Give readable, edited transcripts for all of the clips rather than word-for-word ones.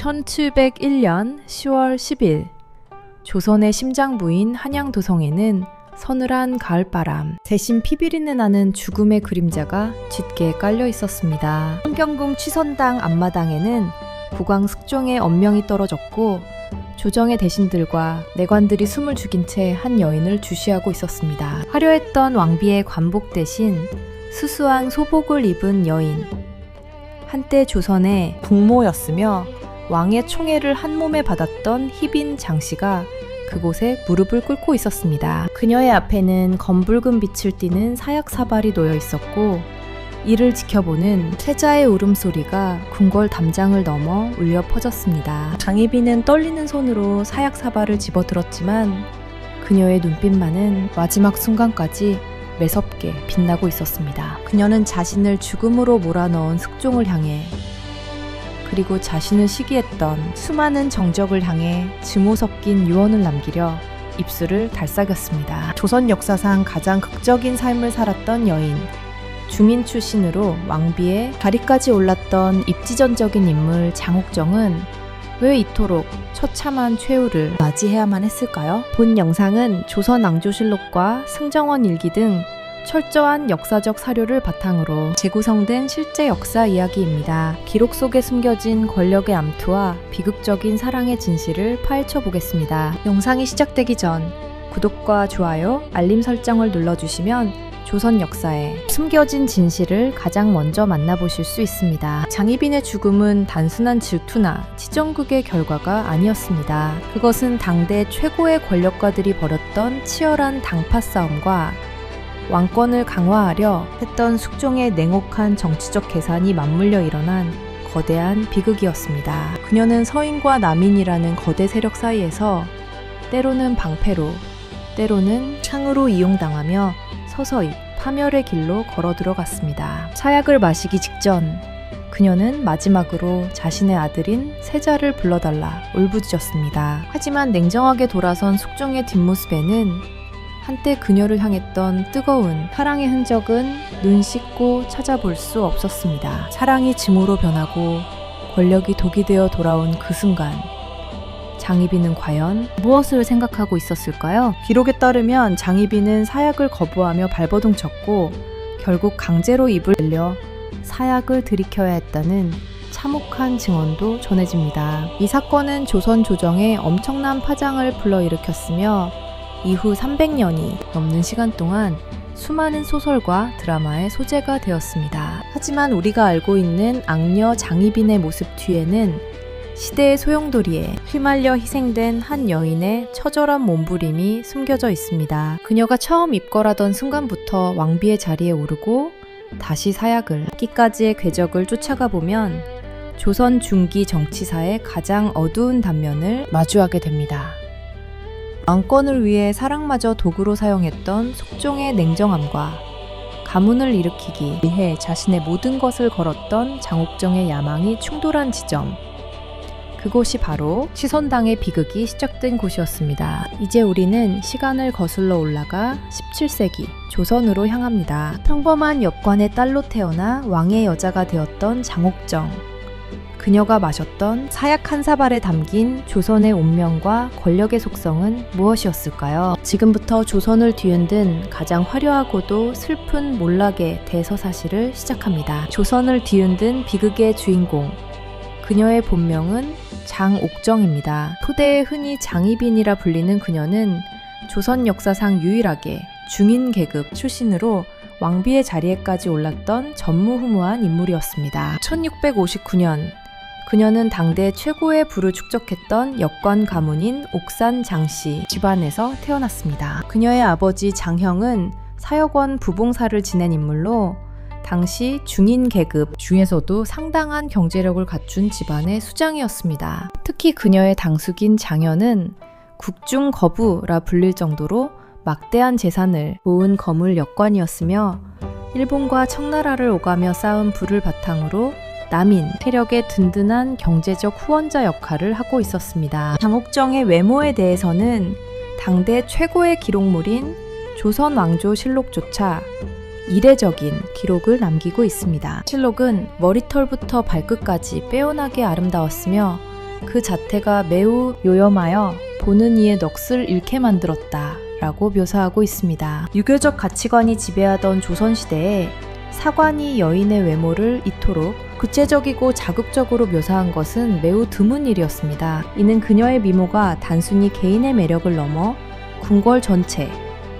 1701년 10월 10일 조선의 심장부인 한양도성에는 서늘한 가을바람, 대신 피비린내 나는 죽음의 그림자가 짙게 깔려 있었습니다. 함경궁 취선당 앞마당에는 국왕 숙종의 언명이 떨어졌고 조정의 대신들과 내관들이 숨을 죽인 채 한 여인을 주시하고 있었습니다. 화려했던 왕비의 관복 대신 수수한 소복을 입은 여인, 한때 조선의 국모였으며 왕의 총애를 한 몸에 받았던 희빈 장씨가 그곳에 무릎을 꿇고 있었습니다. 그녀의 앞에는 검붉은 빛을 띠는 사약사발이 놓여 있었고 이를 지켜보는 세자의 울음소리가 궁궐 담장을 넘어 울려 퍼졌습니다. 장희빈은 떨리는 손으로 사약사발을 집어들었지만 그녀의 눈빛만은 마지막 순간까지 매섭게 빛나고 있었습니다. 그녀는 자신을 죽음으로 몰아넣은 숙종을 향해, 그리고 자신을 시기했던 수많은 정적을 향해 증오 섞인 유언을 남기려 입술을 달싹였습니다. 조선 역사상 가장 극적인 삶을 살았던 여인, 중인 출신으로 왕비의 다리까지 올랐던 입지전적인 인물 장옥정은 왜 이토록 처참한 최후를 맞이해야만 했을까요? 본 영상은 조선왕조실록과 승정원 일기 등 철저한 역사적 사료를 바탕으로 재구성된 실제 역사 이야기입니다. 기록 속에 숨겨진 권력의 암투와 비극적인 사랑의 진실을 파헤쳐 보겠습니다. 영상이 시작되기 전 구독과 좋아요, 알림 설정을 눌러주시면 조선 역사의 숨겨진 진실을 가장 먼저 만나보실 수 있습니다. 장희빈의 죽음은 단순한 질투나 치정극의 결과가 아니었습니다. 그것은 당대 최고의 권력가들이 벌였던 치열한 당파 싸움과 왕권을 강화하려 했던 숙종의 냉혹한 정치적 계산이 맞물려 일어난 거대한 비극이었습니다. 그녀는 서인과 남인이라는 거대 세력 사이에서 때로는 방패로, 때로는 창으로 이용당하며 서서히 파멸의 길로 걸어 들어갔습니다. 사약을 마시기 직전 그녀는 마지막으로 자신의 아들인 세자를 불러달라 울부짖었습니다. 하지만 냉정하게 돌아선 숙종의 뒷모습에는 한때 그녀를 향했던 뜨거운 사랑의 흔적은 눈 씻고 찾아볼 수 없었습니다. 사랑이 증오로 변하고 권력이 독이 되어 돌아온 그 순간, 장희빈은 과연 무엇을 생각하고 있었을까요? 기록에 따르면 장희빈은 사약을 거부하며 발버둥 쳤고 결국 강제로 입을 열려 사약을 들이켜야 했다는 참혹한 증언도 전해집니다. 이 사건은 조선 조정에 엄청난 파장을 불러일으켰으며 이후 300년이 넘는 시간 동안 수많은 소설과 드라마의 소재가 되었습니다. 하지만 우리가 알고 있는 악녀 장희빈의 모습 뒤에는 시대의 소용돌이에 휘말려 희생된 한 여인의 처절한 몸부림이 숨겨져 있습니다. 그녀가 처음 입궐하던 순간부터 왕비의 자리에 오르고 다시 사약을 하기까지의 궤적을 쫓아가 보면 조선 중기 정치사의 가장 어두운 단면을 마주하게 됩니다. 왕권을 위해 사랑마저 도구로 사용했던 숙종의 냉정함과 가문을 일으키기 위해 자신의 모든 것을 걸었던 장옥정의 야망이 충돌한 지점, 그곳이 바로 취선당의 비극이 시작된 곳이었습니다. 이제 우리는 시간을 거슬러 올라가 17세기 조선으로 향합니다. 평범한 엽관의 딸로 태어나 왕의 여자가 되었던 장옥정, 그녀가 마셨던 사약 한 사발에 담긴 조선의 운명과 권력의 속성은 무엇이었을까요? 지금부터 조선을 뒤흔든 가장 화려하고도 슬픈 몰락의 대서사실을 시작합니다. 조선을 뒤흔든 비극의 주인공, 그녀의 본명은 장옥정입니다. 토대에 흔히 장희빈이라 불리는 그녀는 조선 역사상 유일하게 중인 계급 출신으로 왕비의 자리에까지 올랐던 전무후무한 인물이었습니다. 1659년 그녀는 당대 최고의 부를 축적했던 역관 가문인 옥산 장씨 집안에서 태어났습니다. 그녀의 아버지 장형은 사역원 부봉사를 지낸 인물로 당시 중인 계급 중에서도 상당한 경제력을 갖춘 집안의 수장이었습니다. 특히 그녀의 당숙인 장현은 국중거부라 불릴 정도로 막대한 재산을 모은 거물 역관이었으며 일본과 청나라를 오가며 쌓은 부를 바탕으로 남인 세력의 든든한 경제적 후원자 역할을 하고 있었습니다. 장옥정의 외모에 대해서는 당대 최고의 기록물인 조선왕조실록조차 이례적인 기록을 남기고 있습니다. 실록은 머리털부터 발끝까지 빼어나게 아름다웠으며 그 자태가 매우 요염하여 보는 이의 넋을 잃게 만들었다 라고 묘사하고 있습니다. 유교적 가치관이 지배하던 조선시대에 사관이 여인의 외모를 이토록 구체적이고 자극적으로 묘사한 것은 매우 드문 일이었습니다. 이는 그녀의 미모가 단순히 개인의 매력을 넘어 궁궐 전체,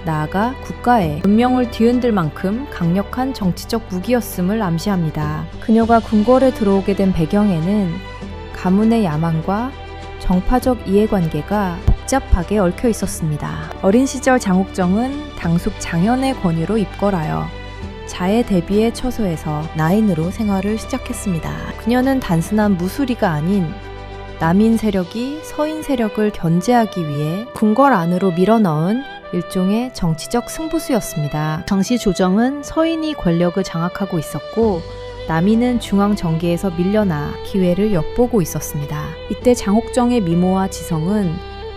나아가 국가의 문명을 뒤흔들 만큼 강력한 정치적 무기였음을 암시합니다. 그녀가 궁궐에 들어오게 된 배경에는 가문의 야망과 정파적 이해관계가 복잡하게 얽혀 있었습니다. 어린 시절 장옥정은 당숙 장현의 권유로 입궐하여 자해 대비의 처소에서 나인으로 생활을 시작했습니다. 그녀는 단순한 무수리가 아닌 남인 세력이 서인 세력을 견제하기 위해 궁궐 안으로 밀어넣은 일종의 정치적 승부수였습니다. 당시 조정은 서인이 권력을 장악하고 있었고 남인은 중앙 정계에서 밀려나 기회를 엿보고 있었습니다. 이때 장옥정의 미모와 지성은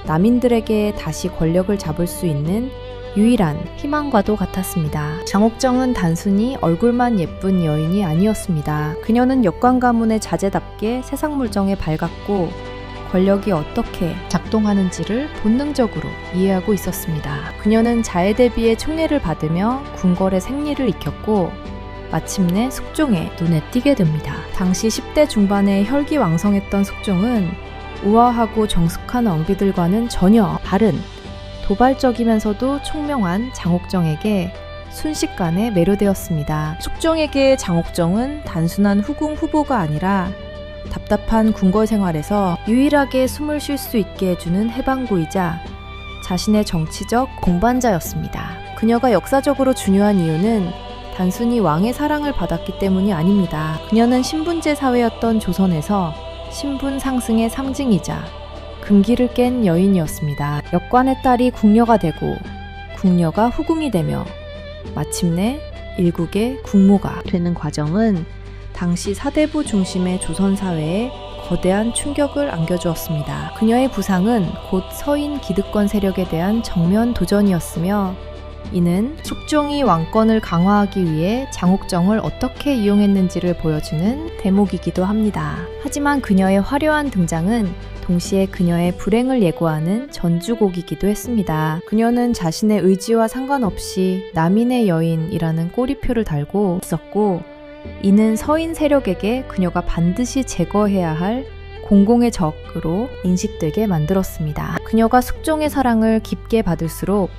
남인들에게 다시 권력을 잡을 수 있는 유일한 희망과도 같았습니다. 장옥정은 단순히 얼굴만 예쁜 여인이 아니었습니다. 그녀는 역관 가문의 자제답게 세상 물정에 밝았고 권력이 어떻게 작동하는지를 본능적으로 이해하고 있었습니다. 그녀는 자해 대비의 총애를 받으며 궁궐의 생리를 익혔고 마침내 숙종의 눈에 띄게 됩니다. 당시 10대 중반에 혈기왕성했던 숙종은 우아하고 정숙한 왕비들과는 전혀 다른 도발적이면서도 총명한 장옥정에게 순식간에 매료되었습니다. 숙종에게 장옥정은 단순한 후궁 후보가 아니라 답답한 궁궐 생활에서 유일하게 숨을 쉴 수 있게 해주는 해방구이자 자신의 정치적 공반자였습니다. 그녀가 역사적으로 중요한 이유는 단순히 왕의 사랑을 받았기 때문이 아닙니다. 그녀는 신분제 사회였던 조선에서 신분 상승의 상징이자 금기를 깬 여인이었습니다. 역관의 딸이 궁녀가 되고 궁녀가 후궁이 되며 마침내 일국의 국모가 되는 과정은 당시 사대부 중심의 조선 사회에 거대한 충격을 안겨주었습니다. 그녀의 부상은 곧 서인 기득권 세력에 대한 정면 도전이었으며 이는 숙종이 왕권을 강화하기 위해 장옥정을 어떻게 이용했는지를 보여주는 대목이기도 합니다. 하지만 그녀의 화려한 등장은 동시에 그녀의 불행을 예고하는 전주곡이기도 했습니다. 그녀는 자신의 의지와 상관없이 남인의 여인이라는 꼬리표를 달고 있었고 이는 서인 세력에게 그녀가 반드시 제거해야 할 공공의 적으로 인식되게 만들었습니다. 그녀가 숙종의 사랑을 깊게 받을수록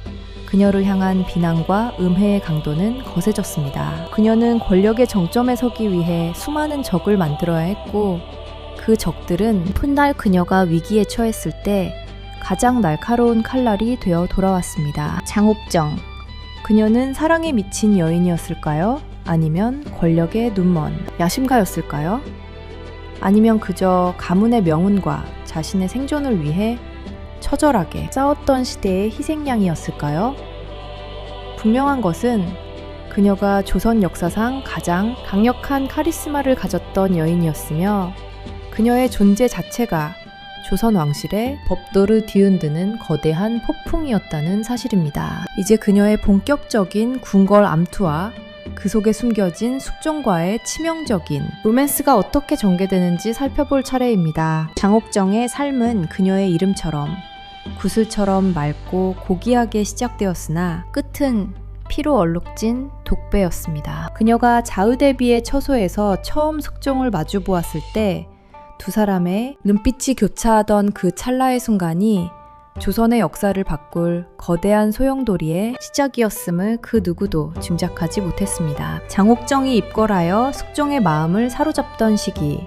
그녀를 향한 비난과 음해의 강도는 거세졌습니다. 그녀는 권력의 정점에 서기 위해 수많은 적을 만들어야 했고 그 적들은 훗날 그녀가 위기에 처했을 때 가장 날카로운 칼날이 되어 돌아왔습니다. 장옥정. 그녀는 사랑에 미친 여인이었을까요? 아니면 권력에 눈먼 야심가였을까요? 아니면 그저 가문의 명운과 자신의 생존을 위해 처절하게 싸웠던 시대의 희생양이었을까요? 분명한 것은 그녀가 조선 역사상 가장 강력한 카리스마를 가졌던 여인이었으며 그녀의 존재 자체가 조선 왕실의 법도를 뒤흔드는 거대한 폭풍이었다는 사실입니다. 이제 그녀의 본격적인 궁궐 암투와 그 속에 숨겨진 숙종과의 치명적인 로맨스가 어떻게 전개되는지 살펴볼 차례입니다. 장옥정의 삶은 그녀의 이름처럼 구슬처럼 맑고 고귀하게 시작되었으나 끝은 피로 얼룩진 독배였습니다. 그녀가 자의대비의 처소에서 처음 숙종을 마주보았을 때 두 사람의 눈빛이 교차하던 그 찰나의 순간이 조선의 역사를 바꿀 거대한 소용돌이의 시작이었음을 그 누구도 짐작하지 못했습니다. 장옥정이 입궐하여 숙종의 마음을 사로잡던 시기,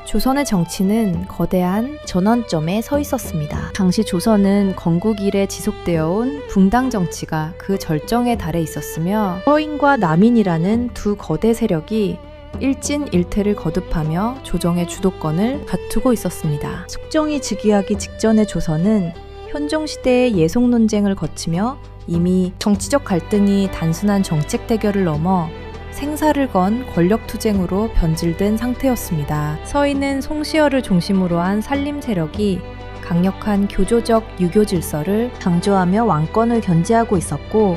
조선의 정치는 거대한 전환점에 서 있었습니다. 당시 조선은 건국 이래 지속되어 온 붕당 정치가 그 절정에 달해 있었으며 서인과 남인이라는 두 거대 세력이 일진일퇴를 거듭하며 조정의 주도권을 다투고 있었습니다. 숙종이 즉위하기 직전의 조선은 현종시대의 예속 논쟁을 거치며 이미 정치적 갈등이 단순한 정책 대결을 넘어 생사를 건 권력투쟁으로 변질된 상태였습니다. 서인은 송시열을 중심으로 한 산림 세력이 강력한 교조적 유교 질서를 강조하며 왕권을 견제하고 있었고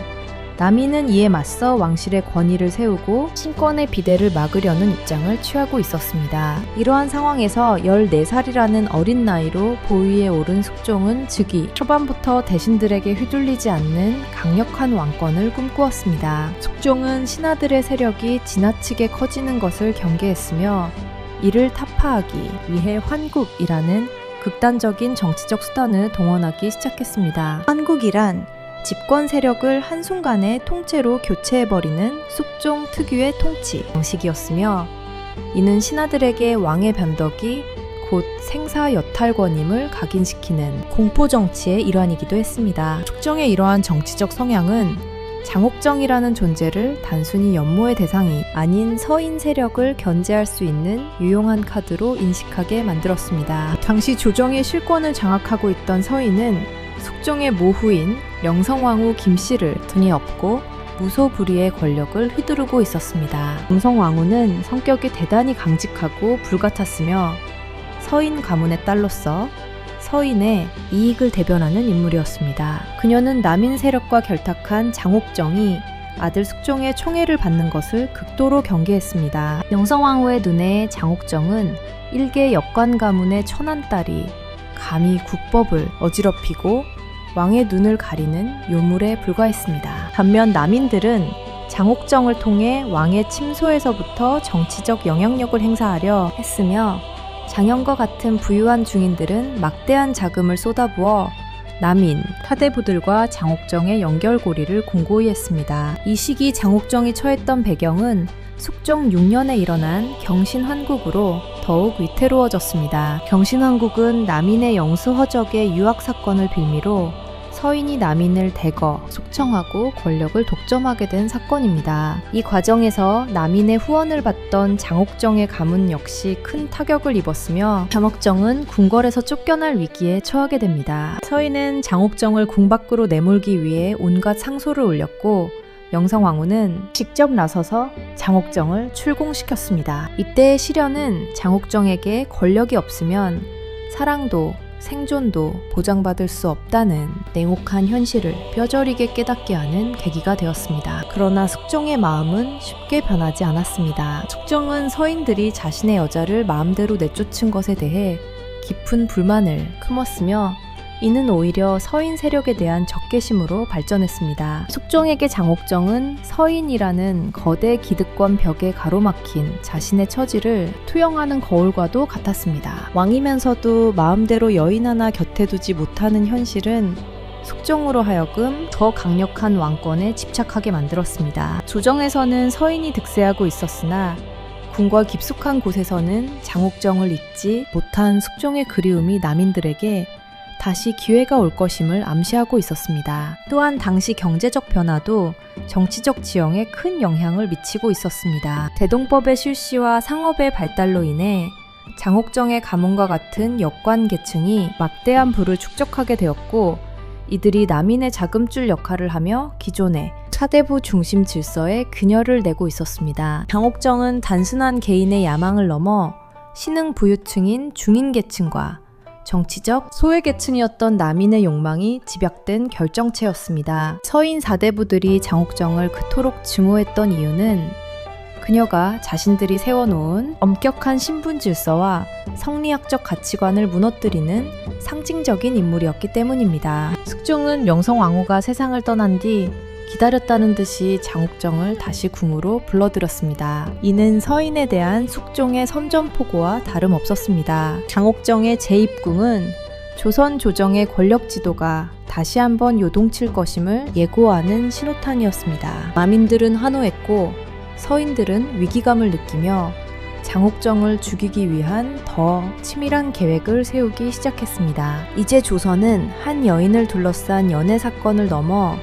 남인은 이에 맞서 왕실의 권위를 세우고 신권의 비대를 막으려는 입장을 취하고 있었습니다. 이러한 상황에서 14살이라는 어린 나이로 보위에 오른 숙종은 즉위 초반부터 대신들에게 휘둘리지 않는 강력한 왕권을 꿈꾸었습니다. 숙종은 신하들의 세력이 지나치게 커지는 것을 경계했으며 이를 타파하기 위해 환국이라는 극단적인 정치적 수단을 동원하기 시작했습니다. 환국이란 집권 세력을 한순간에 통째로 교체해버리는 숙종 특유의 통치 방식이었으며 이는 신하들에게 왕의 변덕이 곧 생사여탈권임을 각인시키는 공포정치의 일환이기도 했습니다. 숙종의 이러한 정치적 성향은 장옥정이라는 존재를 단순히 연모의 대상이 아닌 서인 세력을 견제할 수 있는 유용한 카드로 인식하게 만들었습니다. 당시 조정의 실권을 장악하고 있던 서인은 숙종의 모후인 명성왕후 김씨를 등에 업고 무소불위의 권력을 휘두르고 있었습니다. 명성왕후는 성격이 대단히 강직하고 불같았으며 서인 가문의 딸로서 서인의 이익을 대변하는 인물이었습니다. 그녀는 남인 세력과 결탁한 장옥정이 아들 숙종의 총애를 받는 것을 극도로 경계했습니다. 명성왕후의 눈에 장옥정은 일개 역관 가문의 천한딸이 감히 국법을 어지럽히고 왕의 눈을 가리는 요물에 불과했습니다. 반면 남인들은 장옥정을 통해 왕의 침소에서부터 정치적 영향력을 행사하려 했으며 장현과 같은 부유한 중인들은 막대한 자금을 쏟아부어 남인, 사대부들과 장옥정의 연결고리를 공고히 했습니다. 이 시기 장옥정이 처했던 배경은 숙종 6년에 일어난 경신환국으로 더욱 위태로워졌습니다. 경신환국은 남인의 영수허적의 유학사건을 빌미로 서인이 남인을 대거 숙청하고 권력을 독점하게 된 사건입니다. 이 과정에서 남인의 후원을 받던 장옥정의 가문 역시 큰 타격을 입었으며 장옥정은 궁궐에서 쫓겨날 위기에 처하게 됩니다. 서인은 장옥정을 궁 밖으로 내몰기 위해 온갖 상소를 올렸고 명성왕후는 직접 나서서 장옥정을 출궁시켰습니다. 이때의 시련은 장옥정에게 권력이 없으면 사랑도 생존도 보장받을 수 없다는 냉혹한 현실을 뼈저리게 깨닫게 하는 계기가 되었습니다. 그러나 숙종의 마음은 쉽게 변하지 않았습니다. 숙종은 서인들이 자신의 여자를 마음대로 내쫓은 것에 대해 깊은 불만을 품었으며 이는 오히려 서인 세력에 대한 적개심으로 발전했습니다. 숙종에게 장옥정은 서인이라는 거대 기득권 벽에 가로막힌 자신의 처지를 투영하는 거울과도 같았습니다. 왕이면서도 마음대로 여인 하나 곁에 두지 못하는 현실은 숙종으로 하여금 더 강력한 왕권에 집착하게 만들었습니다. 조정에서는 서인이 득세하고 있었으나 궁궐 깊숙한 곳에서는 장옥정을 잊지 못한 숙종의 그리움이 남인들에게 다시 기회가 올 것임을 암시하고 있었습니다. 또한 당시 경제적 변화도 정치적 지형에 큰 영향을 미치고 있었습니다. 대동법의 실시와 상업의 발달로 인해 장옥정의 가문과 같은 역관 계층이 막대한 부를 축적하게 되었고 이들이 남인의 자금줄 역할을 하며 기존의 사대부 중심 질서에 균열을 내고 있었습니다. 장옥정은 단순한 개인의 야망을 넘어 신흥 부유층인 중인계층과 정치적 소외계층이었던 남인의 욕망이 집약된 결정체였습니다. 서인 사대부들이 장옥정을 그토록 증오했던 이유는 그녀가 자신들이 세워놓은 엄격한 신분 질서와 성리학적 가치관을 무너뜨리는 상징적인 인물이었기 때문입니다. 숙종은 명성왕후가 세상을 떠난 뒤 기다렸다는 듯이 장옥정을 다시 궁으로 불러들였습니다. 이는 서인에 대한 숙종의 선전포고와 다름없었습니다. 장옥정의 재입궁은 조선 조정의 권력 지도가 다시 한번 요동칠 것임을 예고하는 신호탄이었습니다. 마민들은 환호했고 서인들은 위기감을 느끼며 장옥정을 죽이기 위한 더 치밀한 계획을 세우기 시작했습니다. 이제 조선은 한 여인을 둘러싼 연애 사건을 넘어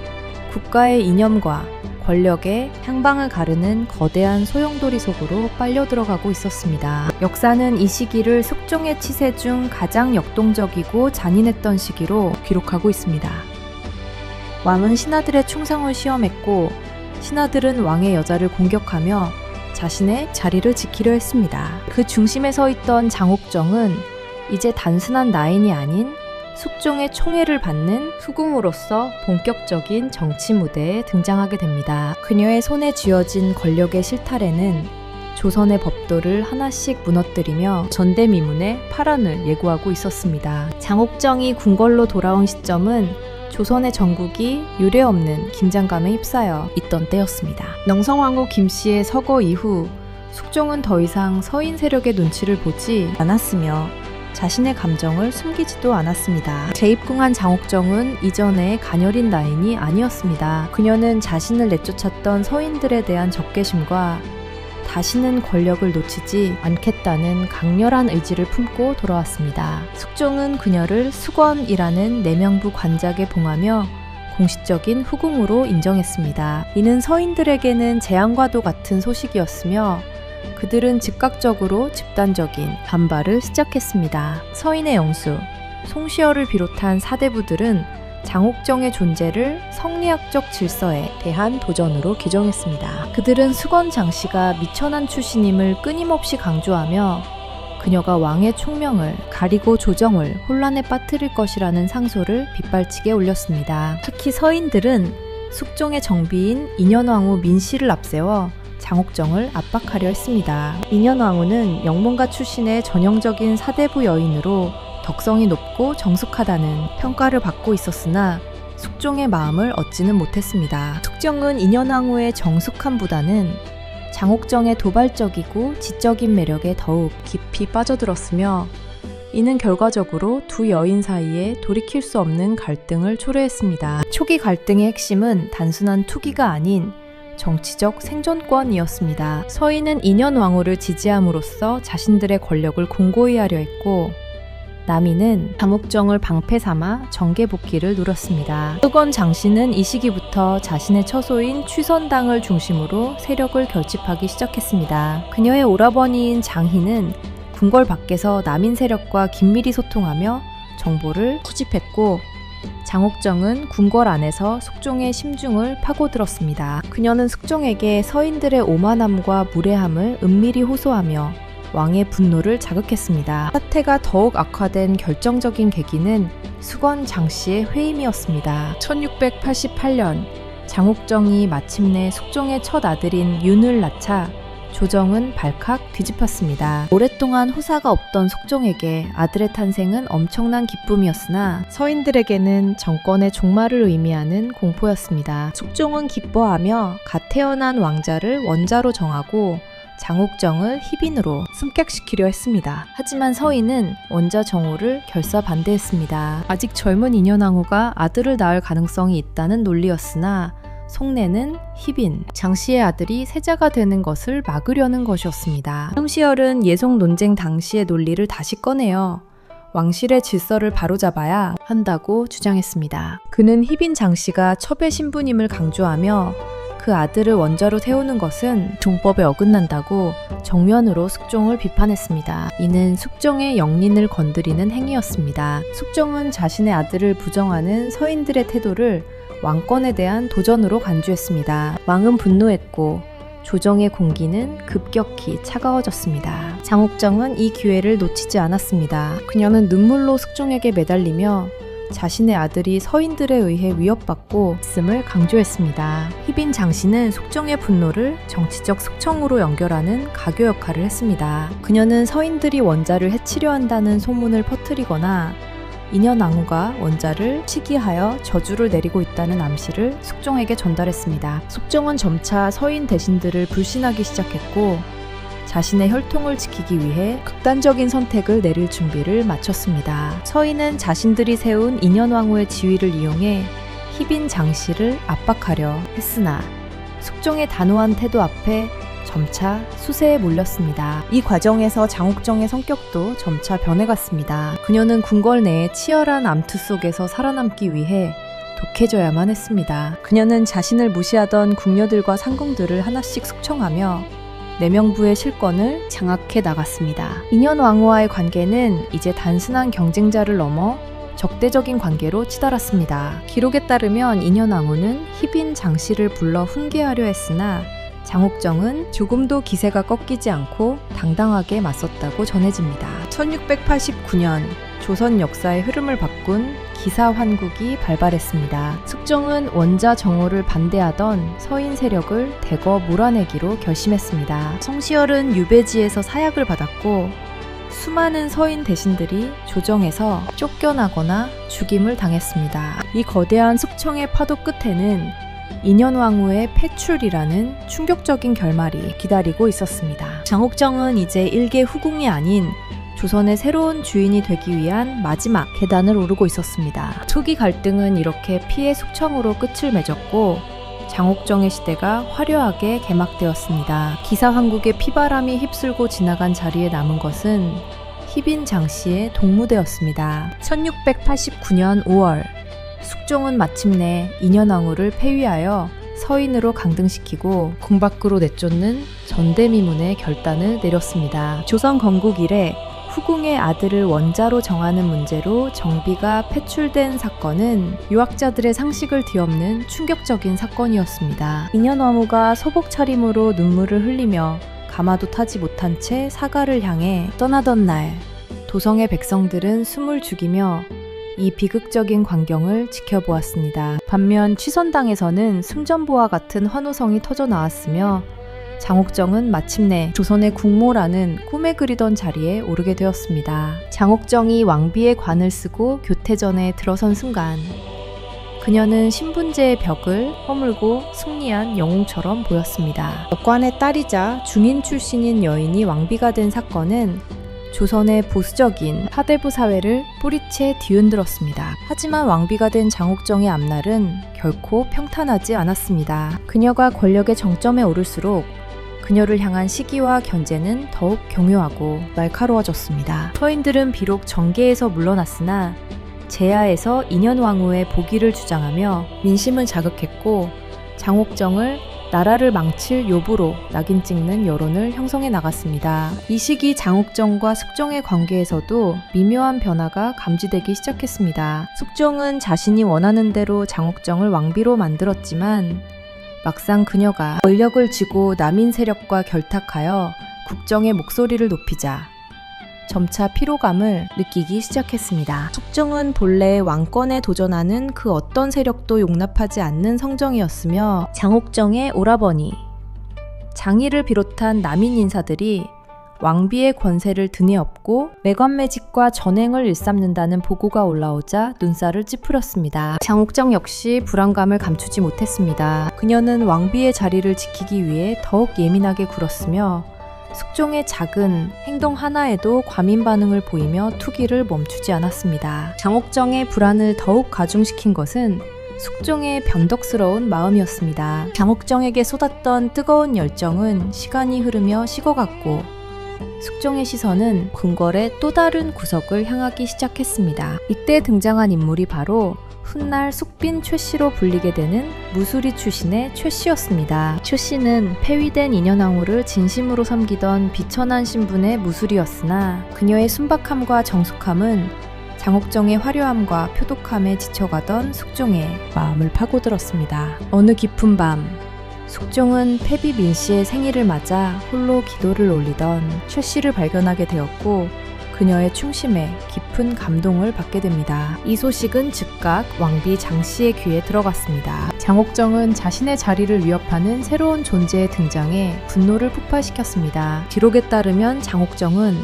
국가의 이념과 권력의 향방을 가르는 거대한 소용돌이 속으로 빨려 들어가고 있었습니다. 역사는 이 시기를 숙종의 치세 중 가장 역동적이고 잔인했던 시기로 기록하고 있습니다. 왕은 신하들의 충성을 시험했고 신하들은 왕의 여자를 공격하며 자신의 자리를 지키려 했습니다. 그 중심에 서 있던 장옥정은 이제 단순한 나인이 아닌 숙종의 총애를 받는 후궁으로서 본격적인 정치 무대에 등장하게 됩니다. 그녀의 손에 쥐어진 권력의 실타래는 조선의 법도를 하나씩 무너뜨리며 전대미문의 파란을 예고하고 있었습니다. 장옥정이 궁궐로 돌아온 시점은 조선의 전국이 유례없는 긴장감에 휩싸여 있던 때였습니다. 명성황후 김씨의 서거 이후 숙종은 더 이상 서인 세력의 눈치를 보지 않았으며 자신의 감정을 숨기지도 않았습니다. 재입궁한 장옥정은 이전의 가녀린 나인이 아니었습니다. 그녀는 자신을 내쫓았던 서인들에 대한 적개심과 다시는 권력을 놓치지 않겠다는 강렬한 의지를 품고 돌아왔습니다. 숙종은 그녀를 수건이라는 내명부 관작에 봉하며 공식적인 후궁으로 인정했습니다. 이는 서인들에게는 재앙과도 같은 소식이었으며 그들은 즉각적으로 집단적인 반발을 시작했습니다. 서인의 영수, 송시열을 비롯한 사대부들은 장옥정의 존재를 성리학적 질서에 대한 도전으로 규정했습니다. 그들은 수건 장씨가 미천한 출신임을 끊임없이 강조하며 그녀가 왕의 총명을 가리고 조정을 혼란에 빠뜨릴 것이라는 상소를 빗발치게 올렸습니다. 특히 서인들은 숙종의 정비인 인현왕후 민씨를 앞세워 장옥정을 압박하려 했습니다. 인현왕후는 영문가 출신의 전형적인 사대부 여인으로 덕성이 높고 정숙하다는 평가를 받고 있었으나 숙종의 마음을 얻지는 못했습니다. 숙종은 인현왕후의 정숙함보다는 장옥정의 도발적이고 지적인 매력에 더욱 깊이 빠져들었으며 이는 결과적으로 두 여인 사이에 돌이킬 수 없는 갈등을 초래했습니다. 초기 갈등의 핵심은 단순한 투기가 아닌 정치적 생존권이었습니다. 서인은 인현왕후를 지지함으로써 자신들의 권력을 공고히 하려 했고 남인은 장옥정을 방패 삼아 정계 복귀를 누렸습니다. 수건 장씨는 이 시기부터 자신의 처소인 취선당을 중심으로 세력을 결집하기 시작했습니다. 그녀의 오라버니인 장희는 궁궐 밖에서 남인 세력과 긴밀히 소통하며 정보를 수집했고 장옥정은 궁궐 안에서 숙종의 심중을 파고들었습니다. 그녀는 숙종에게 서인들의 오만함과 무례함을 은밀히 호소하며 왕의 분노를 자극했습니다. 사태가 더욱 악화된 결정적인 계기는 수건 장씨의 회임이었습니다. 1688년 장옥정이 마침내 숙종의 첫 아들인 윤을 낳자 조정은 발칵 뒤집혔습니다. 오랫동안 후사가 없던 숙종에게 아들의 탄생은 엄청난 기쁨이었으나 서인들에게는 정권의 종말을 의미하는 공포였습니다. 숙종은 기뻐하며 갓 태어난 왕자를 원자로 정하고 장옥정을 희빈으로 승격시키려 했습니다. 하지만 서인은 원자 정호를 결사 반대했습니다. 아직 젊은 인현왕후가 아들을 낳을 가능성이 있다는 논리였으나 속내는 희빈, 장씨의 아들이 세자가 되는 것을 막으려는 것이었습니다. 송시열은 예송 논쟁 당시의 논리를 다시 꺼내어 왕실의 질서를 바로잡아야 한다고 주장했습니다. 그는 희빈 장씨가 첩의 신부님을 강조하며 그 아들을 원자로 세우는 것은 종법에 어긋난다고 정면으로 숙종을 비판했습니다. 이는 숙종의 영린을 건드리는 행위였습니다. 숙종은 자신의 아들을 부정하는 서인들의 태도를 왕권에 대한 도전으로 간주했습니다. 왕은 분노했고 조정의 공기는 급격히 차가워졌습니다. 장옥정은 이 기회를 놓치지 않았습니다. 그녀는 눈물로 숙종에게 매달리며 자신의 아들이 서인들에 의해 위협받고 있음을 강조했습니다. 희빈 장씨는 숙종의 분노를 정치적 숙청으로 연결하는 가교 역할을 했습니다. 그녀는 서인들이 원자를 해치려 한다는 소문을 퍼뜨리거나 인현왕후가 원자를 시기하여 저주를 내리고 있다는 암시를 숙종에게 전달했습니다. 숙종은 점차 서인 대신들을 불신하기 시작했고 자신의 혈통을 지키기 위해 극단적인 선택을 내릴 준비를 마쳤습니다. 서인은 자신들이 세운 인현왕후의 지위를 이용해 희빈 장씨를 압박하려 했으나 숙종의 단호한 태도 앞에 점차 수세에 몰렸습니다. 이 과정에서 장옥정의 성격도 점차 변해갔습니다. 그녀는 궁궐 내의 치열한 암투 속에서 살아남기 위해 독해져야만 했습니다. 그녀는 자신을 무시하던 궁녀들과 상궁들을 하나씩 숙청하며 내명부의 실권을 장악해 나갔습니다. 인현왕후와의 관계는 이제 단순한 경쟁자를 넘어 적대적인 관계로 치달았습니다. 기록에 따르면 인현왕후는 희빈 장씨를 불러 훈계하려 했으나 장옥정은 조금도 기세가 꺾이지 않고 당당하게 맞섰다고 전해집니다. 1689년 조선 역사의 흐름을 바꾼 기사환국이 발발했습니다. 숙종은 원자 정오를 반대하던 서인 세력을 대거 몰아내기로 결심했습니다. 성시열은 유배지에서 사약을 받았고 수많은 서인 대신들이 조정에서 쫓겨나거나 죽임을 당했습니다. 이 거대한 숙청의 파도 끝에는 인현왕후의 패출이라는 충격적인 결말이 기다리고 있었습니다. 장옥정은 이제 일개 후궁이 아닌 조선의 새로운 주인이 되기 위한 마지막 계단을 오르고 있었습니다. 초기 갈등은 이렇게 피해 숙청으로 끝을 맺었고 장옥정의 시대가 화려하게 개막되었습니다. 기사왕국의 피바람이 휩쓸고 지나간 자리에 남은 것은 희빈 장씨의 동무대였습니다. 1689년 5월 숙종은 마침내 인현왕후를 폐위하여 서인으로 강등시키고 궁 밖으로 내쫓는 전대미문의 결단을 내렸습니다. 조선 건국 이래 후궁의 아들을 원자로 정하는 문제로 정비가 폐출된 사건은 유학자들의 상식을 뒤엎는 충격적인 사건이었습니다. 인현왕후가 소복 차림으로 눈물을 흘리며 가마도 타지 못한 채 사가를 향해 떠나던 날, 도성의 백성들은 숨을 죽이며 이 비극적인 광경을 지켜보았습니다. 반면 취선당에서는 승전보와 같은 환호성이 터져 나왔으며 장옥정은 마침내 조선의 국모라는 꿈에 그리던 자리에 오르게 되었습니다. 장옥정이 왕비의 관을 쓰고 교태전에 들어선 순간 그녀는 신분제의 벽을 허물고 승리한 영웅처럼 보였습니다. 역관의 딸이자 중인 출신인 여인이 왕비가 된 사건은 조선의 보수적인 사대부 사회를 뿌리채 뒤흔들었습니다. 하지만 왕비가 된 장옥정의 앞날은 결코 평탄하지 않았습니다. 그녀가 권력의 정점에 오를수록 그녀를 향한 시기와 견제는 더욱 경묘하고 날카로워졌습니다. 서인들은 비록 정계에서 물러났으나 제야에서 인현왕후의 복위를 주장하며 민심을 자극했고 장옥정을 나라를 망칠 요부로 낙인 찍는 여론을 형성해 나갔습니다. 이 시기 장옥정과 숙종의 관계에서도 미묘한 변화가 감지되기 시작했습니다. 숙종은 자신이 원하는 대로 장옥정을 왕비로 만들었지만 막상 그녀가 권력을 쥐고 남인 세력과 결탁하여 국정의 목소리를 높이자 점차 피로감을 느끼기 시작했습니다. 숙종은 본래 왕권에 도전하는 그 어떤 세력도 용납하지 않는 성정이었으며 장옥정의 오라버니, 장희를 비롯한 남인 인사들이 왕비의 권세를 등에 업고 매관매직과 전횡을 일삼는다는 보고가 올라오자 눈살을 찌푸렸습니다. 장옥정 역시 불안감을 감추지 못했습니다. 그녀는 왕비의 자리를 지키기 위해 더욱 예민하게 굴었으며 숙종의 작은 행동 하나에도 과민 반응을 보이며 투기를 멈추지 않았습니다. 장옥정의 불안을 더욱 가중시킨 것은 숙종의 변덕스러운 마음이었습니다. 장옥정에게 쏟았던 뜨거운 열정은 시간이 흐르며 식어갔고 숙종의 시선은 궁궐의 또 다른 구석을 향하기 시작했습니다. 이때 등장한 인물이 바로 훗날 숙빈 최씨로 불리게 되는 무수리 출신의 최씨였습니다. 최씨는 폐위된 인현왕후를 진심으로 섬기던 비천한 신분의 무수리였으나 그녀의 순박함과 정숙함은 장옥정의 화려함과 표독함에 지쳐가던 숙종의 마음을 파고들었습니다. 어느 깊은 밤 숙종은 패비 민씨의 생일을 맞아 홀로 기도를 올리던 최씨를 발견하게 되었고 그녀의 충심에 깊은 감동을 받게 됩니다. 이 소식은 즉각 왕비 장씨의 귀에 들어갔습니다. 장옥정은 자신의 자리를 위협하는 새로운 존재의 등장에 분노를 폭발시켰습니다. 기록에 따르면 장옥정은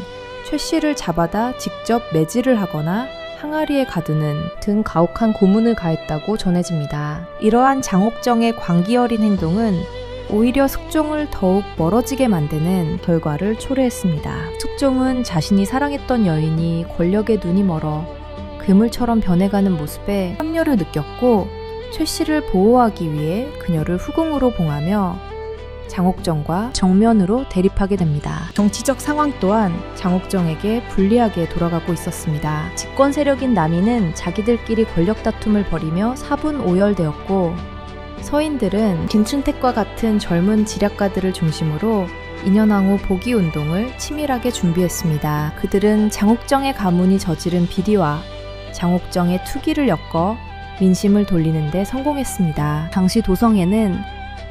최씨를 잡아다 직접 매질을 하거나 항아리에 가두는 등 가혹한 고문을 가했다고 전해집니다. 이러한 장옥정의 광기 어린 행동은 오히려 숙종을 더욱 멀어지게 만드는 결과를 초래했습니다. 숙종은 자신이 사랑했던 여인이 권력에 눈이 멀어 괴물처럼 변해가는 모습에 합류를 느꼈고 최씨를 보호하기 위해 그녀를 후궁으로 봉하며 장옥정과 정면으로 대립하게 됩니다. 정치적 상황 또한 장옥정에게 불리하게 돌아가고 있었습니다. 집권 세력인 남인은 자기들끼리 권력 다툼을 벌이며 사분오열되었고 서인들은 김춘택과 같은 젊은 지략가들을 중심으로 인현왕후 복위 운동을 치밀하게 준비했습니다. 그들은 장옥정의 가문이 저지른 비리와 장옥정의 투기를 엮어 민심을 돌리는 데 성공했습니다. 당시 도성에는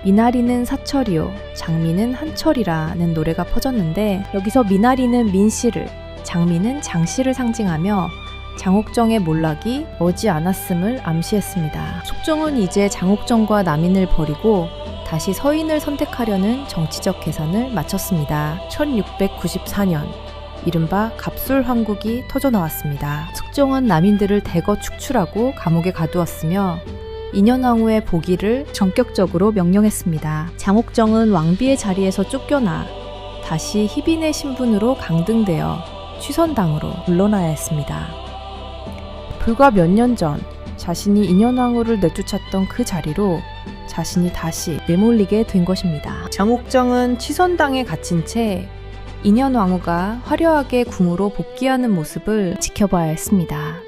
미나리는 사철이요, 장미는 한철이라는 노래가 퍼졌는데, 여기서 미나리는 민씨를, 장미는 장씨를 상징하며 장옥정의 몰락이 머지 않았음을 암시했습니다. 숙종은 이제 장옥정과 남인을 버리고 다시 서인을 선택하려는 정치적 계산을 마쳤습니다. 1694년 이른바 갑술환국이 터져나왔습니다. 숙종은 남인들을 대거 축출하고 감옥에 가두었으며 인현왕후의 복위를 전격적으로 명령했습니다. 장옥정은 왕비의 자리에서 쫓겨나 다시 희빈의 신분으로 강등되어 취선당으로 물러나야 했습니다. 불과 몇 년 전 자신이 인현왕후를 내쫓았던 그 자리로 자신이 다시 내몰리게 된 것입니다. 장옥정은 취선당에 갇힌 채 인현왕후가 화려하게 궁으로 복귀하는 모습을 지켜봐야 했습니다.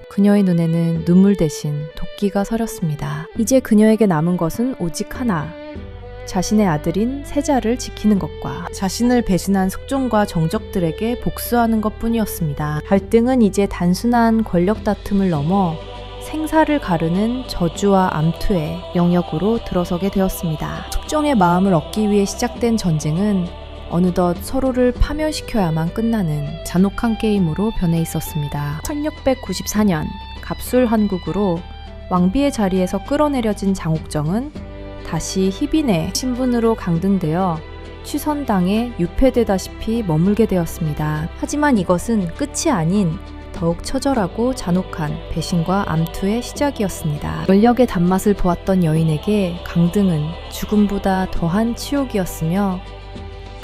그녀의 눈에는 눈물 대신 도끼가 서렸습니다. 이제 그녀에게 남은 것은 오직 하나, 자신의 아들인 세자를 지키는 것과 자신을 배신한 숙종과 정적들에게 복수하는 것뿐이었습니다. 갈등은 이제 단순한 권력 다툼을 넘어 생사를 가르는 저주와 암투의 영역으로 들어서게 되었습니다. 숙종의 마음을 얻기 위해 시작된 전쟁은 어느덧 서로를 파멸시켜야만 끝나는 잔혹한 게임으로 변해 있었습니다. 1694년 갑술환국으로 왕비의 자리에서 끌어내려진 장옥정은 다시 희빈의 신분으로 강등되어 취선당에 유폐되다시피 머물게 되었습니다. 하지만 이것은 끝이 아닌 더욱 처절하고 잔혹한 배신과 암투의 시작이었습니다. 권력의 단맛을 보았던 여인에게 강등은 죽음보다 더한 치욕이었으며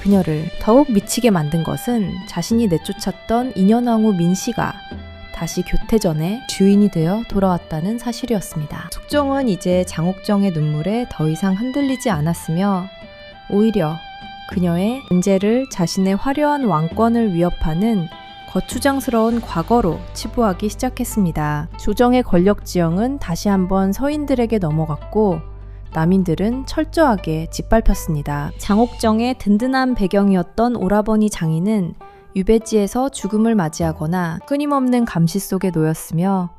그녀를 더욱 미치게 만든 것은 자신이 내쫓았던 인현왕후 민씨가 다시 교태전에 주인이 되어 돌아왔다는 사실이었습니다. 숙종은 이제 장옥정의 눈물에 더 이상 흔들리지 않았으며 오히려 그녀의 존재를 자신의 화려한 왕권을 위협하는 거추장스러운 과거로 치부하기 시작했습니다. 조정의 권력 지형은 다시 한번 서인들에게 넘어갔고 남인들은 철저하게 짓밟혔습니다. 장옥정의 든든한 배경이었던 오라버니 장인은 유배지에서 죽음을 맞이하거나 끊임없는 감시 속에 놓였으며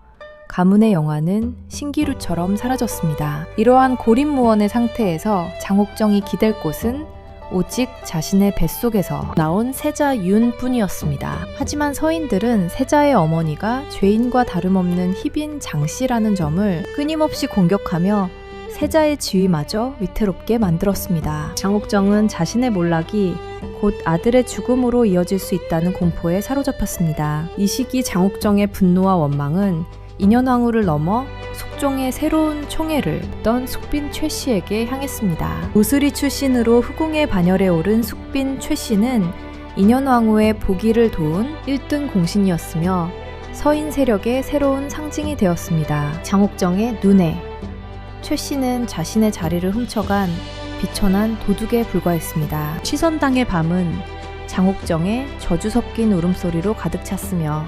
가문의 영화는 신기루처럼 사라졌습니다. 이러한 고립무원의 상태에서 장옥정이 기댈 곳은 오직 자신의 뱃속에서 나온 세자 윤뿐이었습니다. 하지만 서인들은 세자의 어머니가 죄인과 다름없는 희빈 장씨라는 점을 끊임없이 공격하며 세자의 지위마저 위태롭게 만들었습니다. 장옥정은 자신의 몰락이 곧 아들의 죽음으로 이어질 수 있다는 공포에 사로잡혔습니다. 이 시기 장옥정의 분노와 원망은 인현왕후를 넘어 숙종의 새로운 총애를 받던 숙빈 최씨에게 향했습니다. 우스리 출신으로 후궁의 반열에 오른 숙빈 최씨는 인현왕후의 복위를 도운 1등 공신이었으며 서인 세력의 새로운 상징이 되었습니다. 장옥정의 눈에 최씨는 자신의 자리를 훔쳐간 비천한 도둑에 불과했습니다. 취선당의 밤은 장옥정의 저주 섞인 울음소리로 가득 찼으며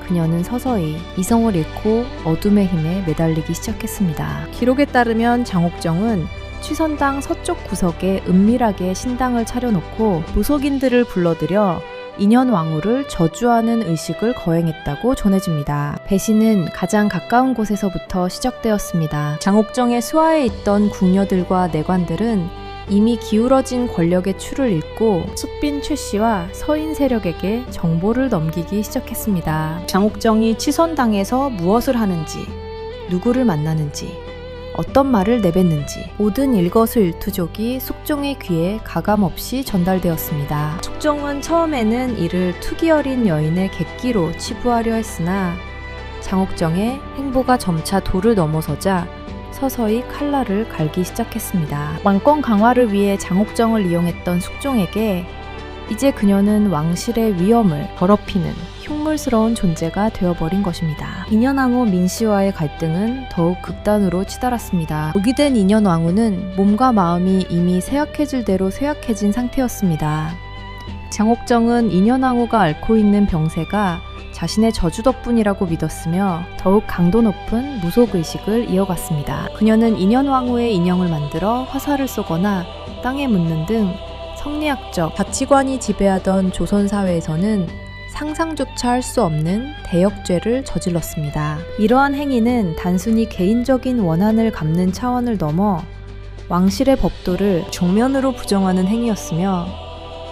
그녀는 서서히 이성을 잃고 어둠의 힘에 매달리기 시작했습니다. 기록에 따르면 장옥정은 취선당 서쪽 구석에 은밀하게 신당을 차려놓고 무속인들을 불러들여 인현왕후를 저주하는 의식을 거행했다고 전해집니다. 배신은 가장 가까운 곳에서부터 시작되었습니다. 장옥정의 수하에 있던 궁녀들과 내관들은 이미 기울어진 권력의 추를 잃고 숙빈 최씨와 서인 세력에게 정보를 넘기기 시작했습니다. 장옥정이 취선당에서 무엇을 하는지, 누구를 만나는지, 어떤 말을 내뱉는지 모든 일거수일투족이 숙종의 귀에 가감없이 전달되었습니다. 숙종은 처음에는 이를 투기 어린 여인의 객기로 치부하려 했으나 장옥정의 행보가 점차 도를 넘어서자 서서히 칼날을 갈기 시작했습니다. 왕권 강화를 위해 장옥정을 이용했던 숙종에게 이제 그녀는 왕실의 위엄을 더럽히는 흉물스러운 존재가 되어버린 것입니다. 인현왕후 민씨와의 갈등은 더욱 극단으로 치달았습니다. 오기된 인현왕후는 몸과 마음이 이미 쇠약해질 대로 쇠약해진 상태였습니다. 장옥정은 인현왕후가 앓고 있는 병세가 자신의 저주 덕분이라고 믿었으며 더욱 강도 높은 무속의식을 이어갔습니다. 그녀는 인현왕후의 인형을 만들어 화살을 쏘거나 땅에 묻는 등 성리학적 가치관이 지배하던 조선사회에서는 상상조차 할 수 없는 대역죄를 저질렀습니다. 이러한 행위는 단순히 개인적인 원한을 갚는 차원을 넘어 왕실의 법도를 정면으로 부정하는 행위였으며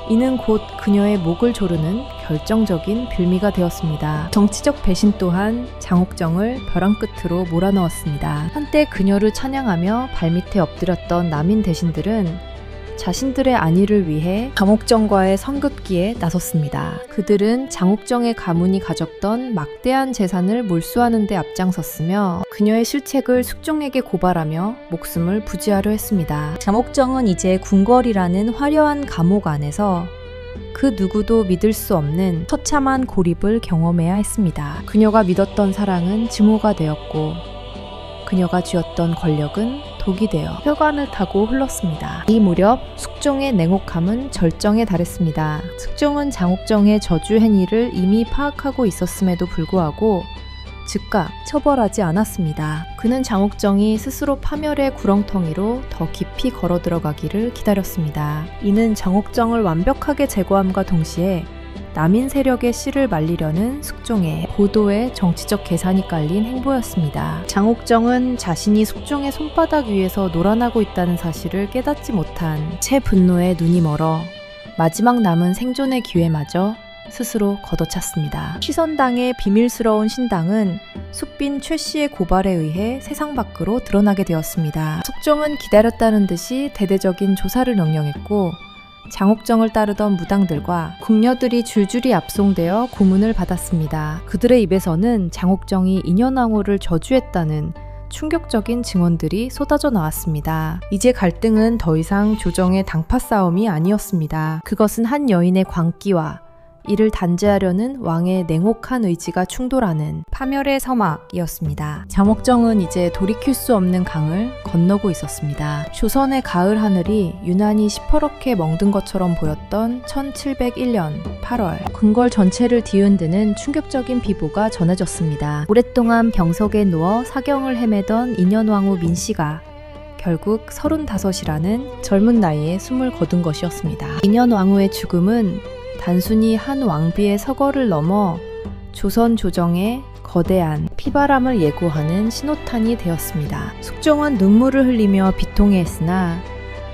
이는 곧 그녀의 목을 조르는 결정적인 빌미가 되었습니다. 정치적 배신 또한 장옥정을 벼랑 끝으로 몰아넣었습니다. 한때 그녀를 찬양하며 발밑에 엎드렸던 남인 대신들은 자신들의 안위를 위해 장옥정과의 성급기에 나섰습니다. 그들은 장옥정의 가문이 가졌던 막대한 재산을 몰수하는 데 앞장섰으며 그녀의 실책을 숙종에게 고발하며 목숨을 부지하려 했습니다. 장옥정은 이제 궁궐이라는 화려한 감옥 안에서 그 누구도 믿을 수 없는 처참한 고립을 경험해야 했습니다. 그녀가 믿었던 사랑은 증오가 되었고 그녀가 쥐었던 권력은 독이 되어 혈관을 타고 흘렀습니다. 이 무렵 숙종의 냉혹함은 절정에 달했습니다. 숙종은 장옥정의 저주 행위를 이미 파악하고 있었음에도 불구하고 즉각 처벌하지 않았습니다. 그는 장옥정이 스스로 파멸의 구렁텅이로 더 깊이 걸어 들어가기를 기다렸습니다. 이는 장옥정을 완벽하게 제거함과 동시에 남인 세력의 씨를 말리려는 숙종의 고도의 정치적 계산이 깔린 행보였습니다. 장옥정은 자신이 숙종의 손바닥 위에서 놀아나고 있다는 사실을 깨닫지 못한 채 분노에 눈이 멀어 마지막 남은 생존의 기회마저 스스로 걷어찼습니다. 취선당의 비밀스러운 신당은 숙빈 최 씨의 고발에 의해 세상 밖으로 드러나게 되었습니다. 숙종은 기다렸다는 듯이 대대적인 조사를 명령했고 장옥정을 따르던 무당들과 궁녀들이 줄줄이 압송되어 고문을 받았습니다. 그들의 입에서는 장옥정이 인현왕후를 저주했다는 충격적인 증언들이 쏟아져 나왔습니다. 이제 갈등은 더 이상 조정의 당파 싸움이 아니었습니다. 그것은 한 여인의 광기와 이를 단죄하려는 왕의 냉혹한 의지가 충돌하는 파멸의 서막이었습니다. 장옥정은 이제 돌이킬 수 없는 강을 건너고 있었습니다. 조선의 가을 하늘이 유난히 시퍼렇게 멍든 것처럼 보였던 1701년 8월 궁궐 전체를 뒤흔드는 충격적인 비보가 전해졌습니다. 오랫동안 병석에 누워 사경을 헤매던 인현왕후 민씨가 결국 35이라는 젊은 나이에 숨을 거둔 것이었습니다. 인현왕후의 죽음은 단순히 한 왕비의 서거를 넘어 조선 조정의 거대한 피바람을 예고하는 신호탄이 되었습니다. 숙종은 눈물을 흘리며 비통해했으나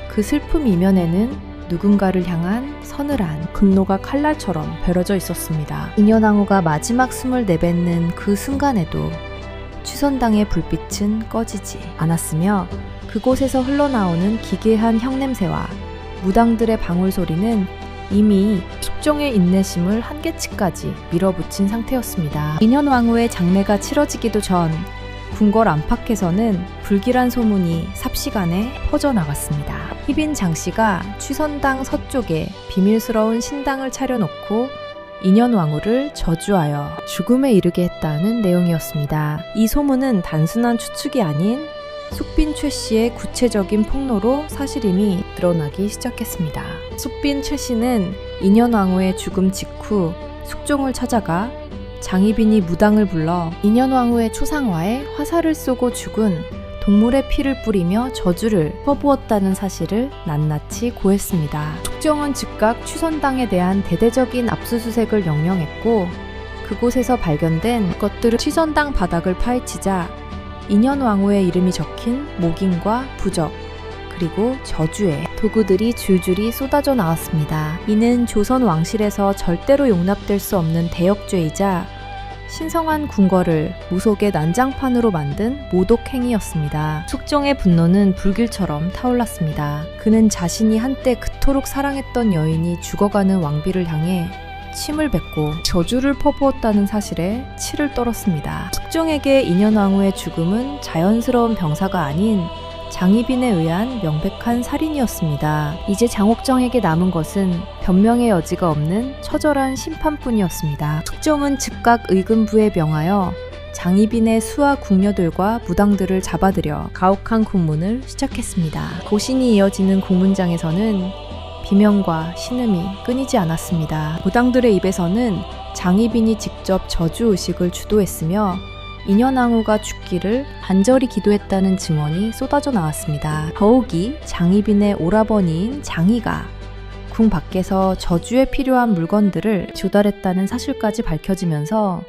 그 슬픔 이면에는 누군가를 향한 서늘한 분노가 칼날처럼 벼려져 있었습니다. 인현왕후가 마지막 숨을 내뱉는 그 순간에도 취선당의 불빛은 꺼지지 않았으며 그곳에서 흘러나오는 기괴한 향냄새와 무당들의 방울소리는 이미 숙종의 인내심을 한계치까지 밀어붙인 상태였습니다. 인현왕후의 장례가 치러지기도 전 궁궐 안팎에서는 불길한 소문이 삽시간에 퍼져나갔습니다. 희빈 장씨가 취선당 서쪽에 비밀스러운 신당을 차려놓고 인현왕후를 저주하여 죽음에 이르게 했다는 내용이었습니다. 이 소문은 단순한 추측이 아닌 숙빈 최 씨의 구체적인 폭로로 사실임이 드러나기 시작했습니다. 숙빈 최 씨는 인현왕후의 죽음 직후 숙종을 찾아가 장희빈이 무당을 불러 인현왕후의 초상화에 화살을 쏘고 죽은 동물의 피를 뿌리며 저주를 퍼부었다는 사실을 낱낱이 고했습니다. 숙종은 즉각 취선당에 대한 대대적인 압수수색을 명령했고 그곳에서 발견된 것들을 취선당 바닥을 파헤치자 인현왕후의 이름이 적힌 목인과 부적 그리고 저주의 도구들이 줄줄이 쏟아져 나왔습니다. 이는 조선 왕실에서 절대로 용납될 수 없는 대역죄이자 신성한 궁궐을 무속의 난장판으로 만든 모독 행위였습니다. 숙종의 분노는 불길처럼 타올랐습니다. 그는 자신이 한때 그토록 사랑했던 여인이 죽어가는 왕비를 향해 침을 뱉고 저주를 퍼부었다는 사실에 치를 떨었습니다. 숙종에게 인현왕후의 죽음은 자연스러운 병사가 아닌 장희빈에 의한 명백한 살인이었습니다. 이제 장옥정에게 남은 것은 변명의 여지가 없는 처절한 심판뿐이었습니다. 숙종은 즉각 의금부에 명하여 장희빈의 수하 궁녀들과 무당들을 잡아들여 가혹한 군문을 시작했습니다. 고신이 이어지는 국문장에서는 비명과 신음이 끊이지 않았습니다. 무당들의 입에서는 장희빈이 직접 저주의식을 주도했으며 인현왕후가 죽기를 간절히 기도했다는 증언이 쏟아져 나왔습니다. 더욱이 장희빈의 오라버니인 장희가 궁 밖에서 저주에 필요한 물건들을 조달했다는 사실까지 밝혀지면서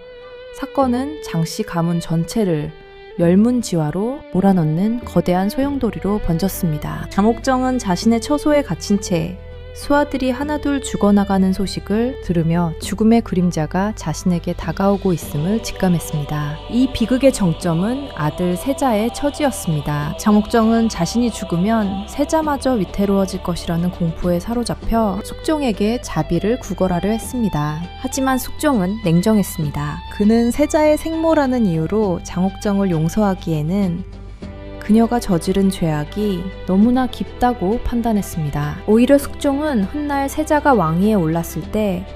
사건은 장씨 가문 전체를 멸문지화로 몰아넣는 거대한 소용돌이로 번졌습니다. 장옥정은 자신의 처소에 갇힌 채 수하들이 하나둘 죽어나가는 소식을 들으며 죽음의 그림자가 자신에게 다가오고 있음을 직감했습니다. 이 비극의 정점은 아들 세자의 처지였습니다. 장옥정은 자신이 죽으면 세자마저 위태로워질 것이라는 공포에 사로잡혀 숙종에게 자비를 구걸하려 했습니다. 하지만 숙종은 냉정했습니다. 그는 세자의 생모라는 이유로 장옥정을 용서하기에는 그녀가 저지른 죄악이 너무나 깊다고 판단했습니다. 오히려 숙종은 훗날 세자가 왕위에 올랐을 때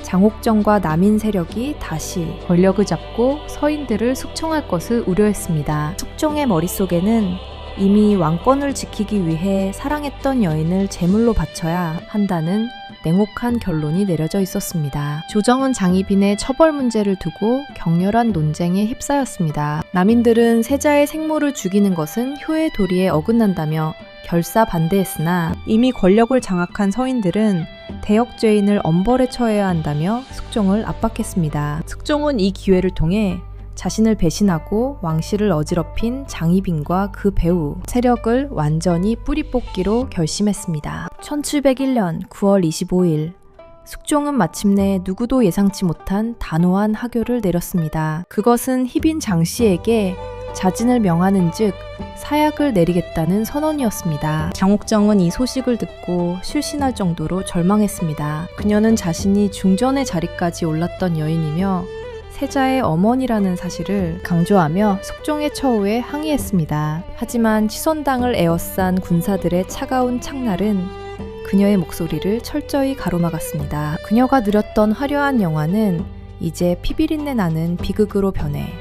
장옥정과 남인 세력이 다시 권력을 잡고 서인들을 숙청할 것을 우려했습니다. 숙종의 머릿속에는 이미 왕권을 지키기 위해 사랑했던 여인을 제물로 바쳐야 한다는 냉혹한 결론이 내려져 있었습니다. 조정은 장희빈의 처벌 문제를 두고 격렬한 논쟁에 휩싸였습니다. 남인들은 세자의 생모를 죽이는 것은 효의 도리에 어긋난다며 결사 반대했으나 이미 권력을 장악한 서인들은 대역죄인을 엄벌에 처해야 한다며 숙종을 압박했습니다. 숙종은 이 기회를 통해 자신을 배신하고 왕실을 어지럽힌 장희빈과 그 배후 세력을 완전히 뿌리 뽑기로 결심했습니다. 1701년 9월 25일 숙종은 마침내 누구도 예상치 못한 단호한 하교를 내렸습니다. 그것은 희빈 장씨에게 자진을 명하는 즉 사약을 내리겠다는 선언이었습니다. 장옥정은 이 소식을 듣고 실신할 정도로 절망했습니다. 그녀는 자신이 중전의 자리까지 올랐던 여인이며 세자의 어머니라는 사실을 강조하며 숙종의 처우에 항의했습니다. 하지만 치선당을 에워싼 군사들의 차가운 창날은 그녀의 목소리를 철저히 가로막았습니다. 그녀가 누렸던 화려한 영화는 이제 피비린내 나는 비극으로 변해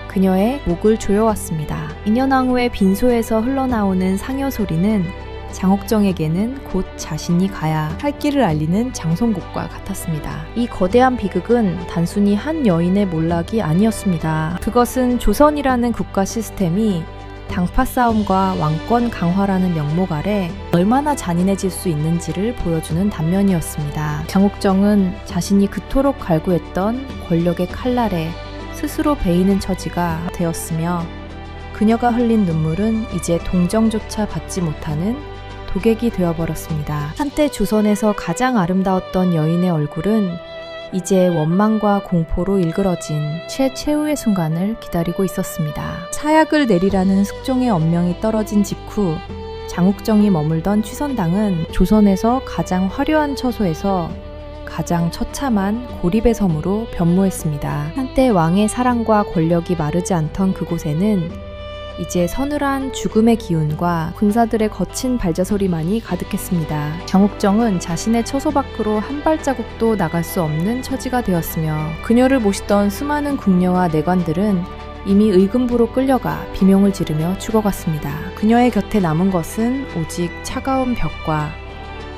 그녀의 목을 조여왔습니다. 인현왕후의 빈소에서 흘러나오는 상여 소리는 장옥정에게는 곧 자신이 가야 할 길을 알리는 장송곡과 같았습니다. 이 거대한 비극은 단순히 한 여인의 몰락이 아니었습니다. 그것은 조선이라는 국가 시스템이 당파 싸움과 왕권 강화라는 명목 아래 얼마나 잔인해질 수 있는지를 보여주는 단면이었습니다. 장옥정은 자신이 그토록 갈구했던 권력의 칼날에 스스로 베이는 처지가 되었으며 그녀가 흘린 눈물은 이제 동정조차 받지 못하는 독액이 되어버렸습니다. 한때 조선에서 가장 아름다웠던 여인의 얼굴은 이제 원망과 공포로 일그러진 최후의 순간을 기다리고 있었습니다. 사약을 내리라는 숙종의 엄명이 떨어진 직후 장옥정이 머물던 취선당은 조선에서 가장 화려한 처소에서 가장 처참한 고립의 섬으로 변모했습니다. 한때 왕의 사랑과 권력이 마르지 않던 그곳에는 이제 서늘한 죽음의 기운과 군사들의 거친 발자소리만이 가득했습니다. 장옥정은 자신의 처소 밖으로 한 발자국도 나갈 수 없는 처지가 되었으며 그녀를 모시던 수많은 궁녀와 내관들은 이미 의금부로 끌려가 비명을 지르며 죽어갔습니다. 그녀의 곁에 남은 것은 오직 차가운 벽과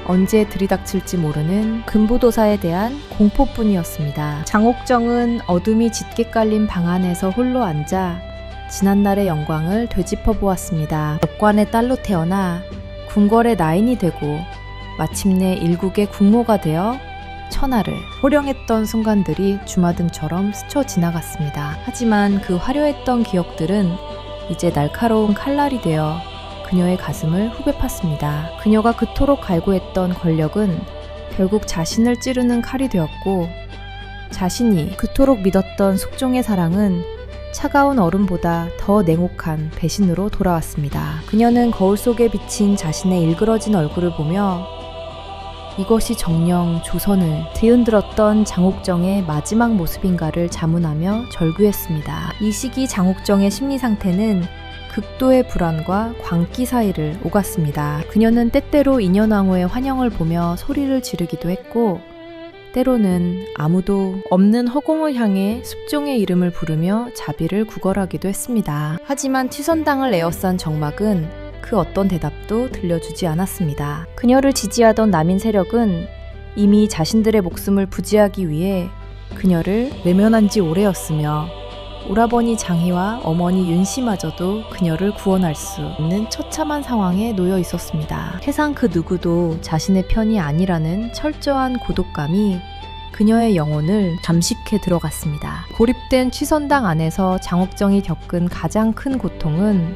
언제 들이닥칠지 모르는 금부도사에 대한 공포뿐이었습니다. 장옥정은 어둠이 짙게 깔린 방 안에서 홀로 앉아 지난날의 영광을 되짚어 보았습니다. 역관의 딸로 태어나 궁궐의 나인이 되고 마침내 일국의 국모가 되어 천하를 호령했던 순간들이 주마등처럼 스쳐 지나갔습니다. 하지만 그 화려했던 기억들은 이제 날카로운 칼날이 되어 그녀의 가슴을 후벼 팠습니다. 그녀가 그토록 갈구했던 권력은 결국 자신을 찌르는 칼이 되었고 자신이 그토록 믿었던 숙종의 사랑은 차가운 얼음보다 더 냉혹한 배신으로 돌아왔습니다. 그녀는 거울 속에 비친 자신의 일그러진 얼굴을 보며 이것이 정녕 조선을 뒤흔들었던 장옥정의 마지막 모습인가를 자문하며 절규했습니다. 이 시기 장옥정의 심리 상태는 극도의 불안과 광기 사이를 오갔습니다. 그녀는 때때로 인현왕후의 환영을 보며 소리를 지르기도 했고 때로는 아무도 없는 허공을 향해 숙종의 이름을 부르며 자비를 구걸하기도 했습니다. 하지만 취선당을 에워싼 정막은 그 어떤 대답도 들려주지 않았습니다. 그녀를 지지하던 남인 세력은 이미 자신들의 목숨을 부지하기 위해 그녀를 외면한 지 오래였으며 오라버니 장희와 어머니 윤씨마저도 그녀를 구원할 수 없는 처참한 상황에 놓여 있었습니다. 세상 그 누구도 자신의 편이 아니라는 철저한 고독감이 그녀의 영혼을 잠식해 들어갔습니다. 고립된 취선당 안에서 장옥정이 겪은 가장 큰 고통은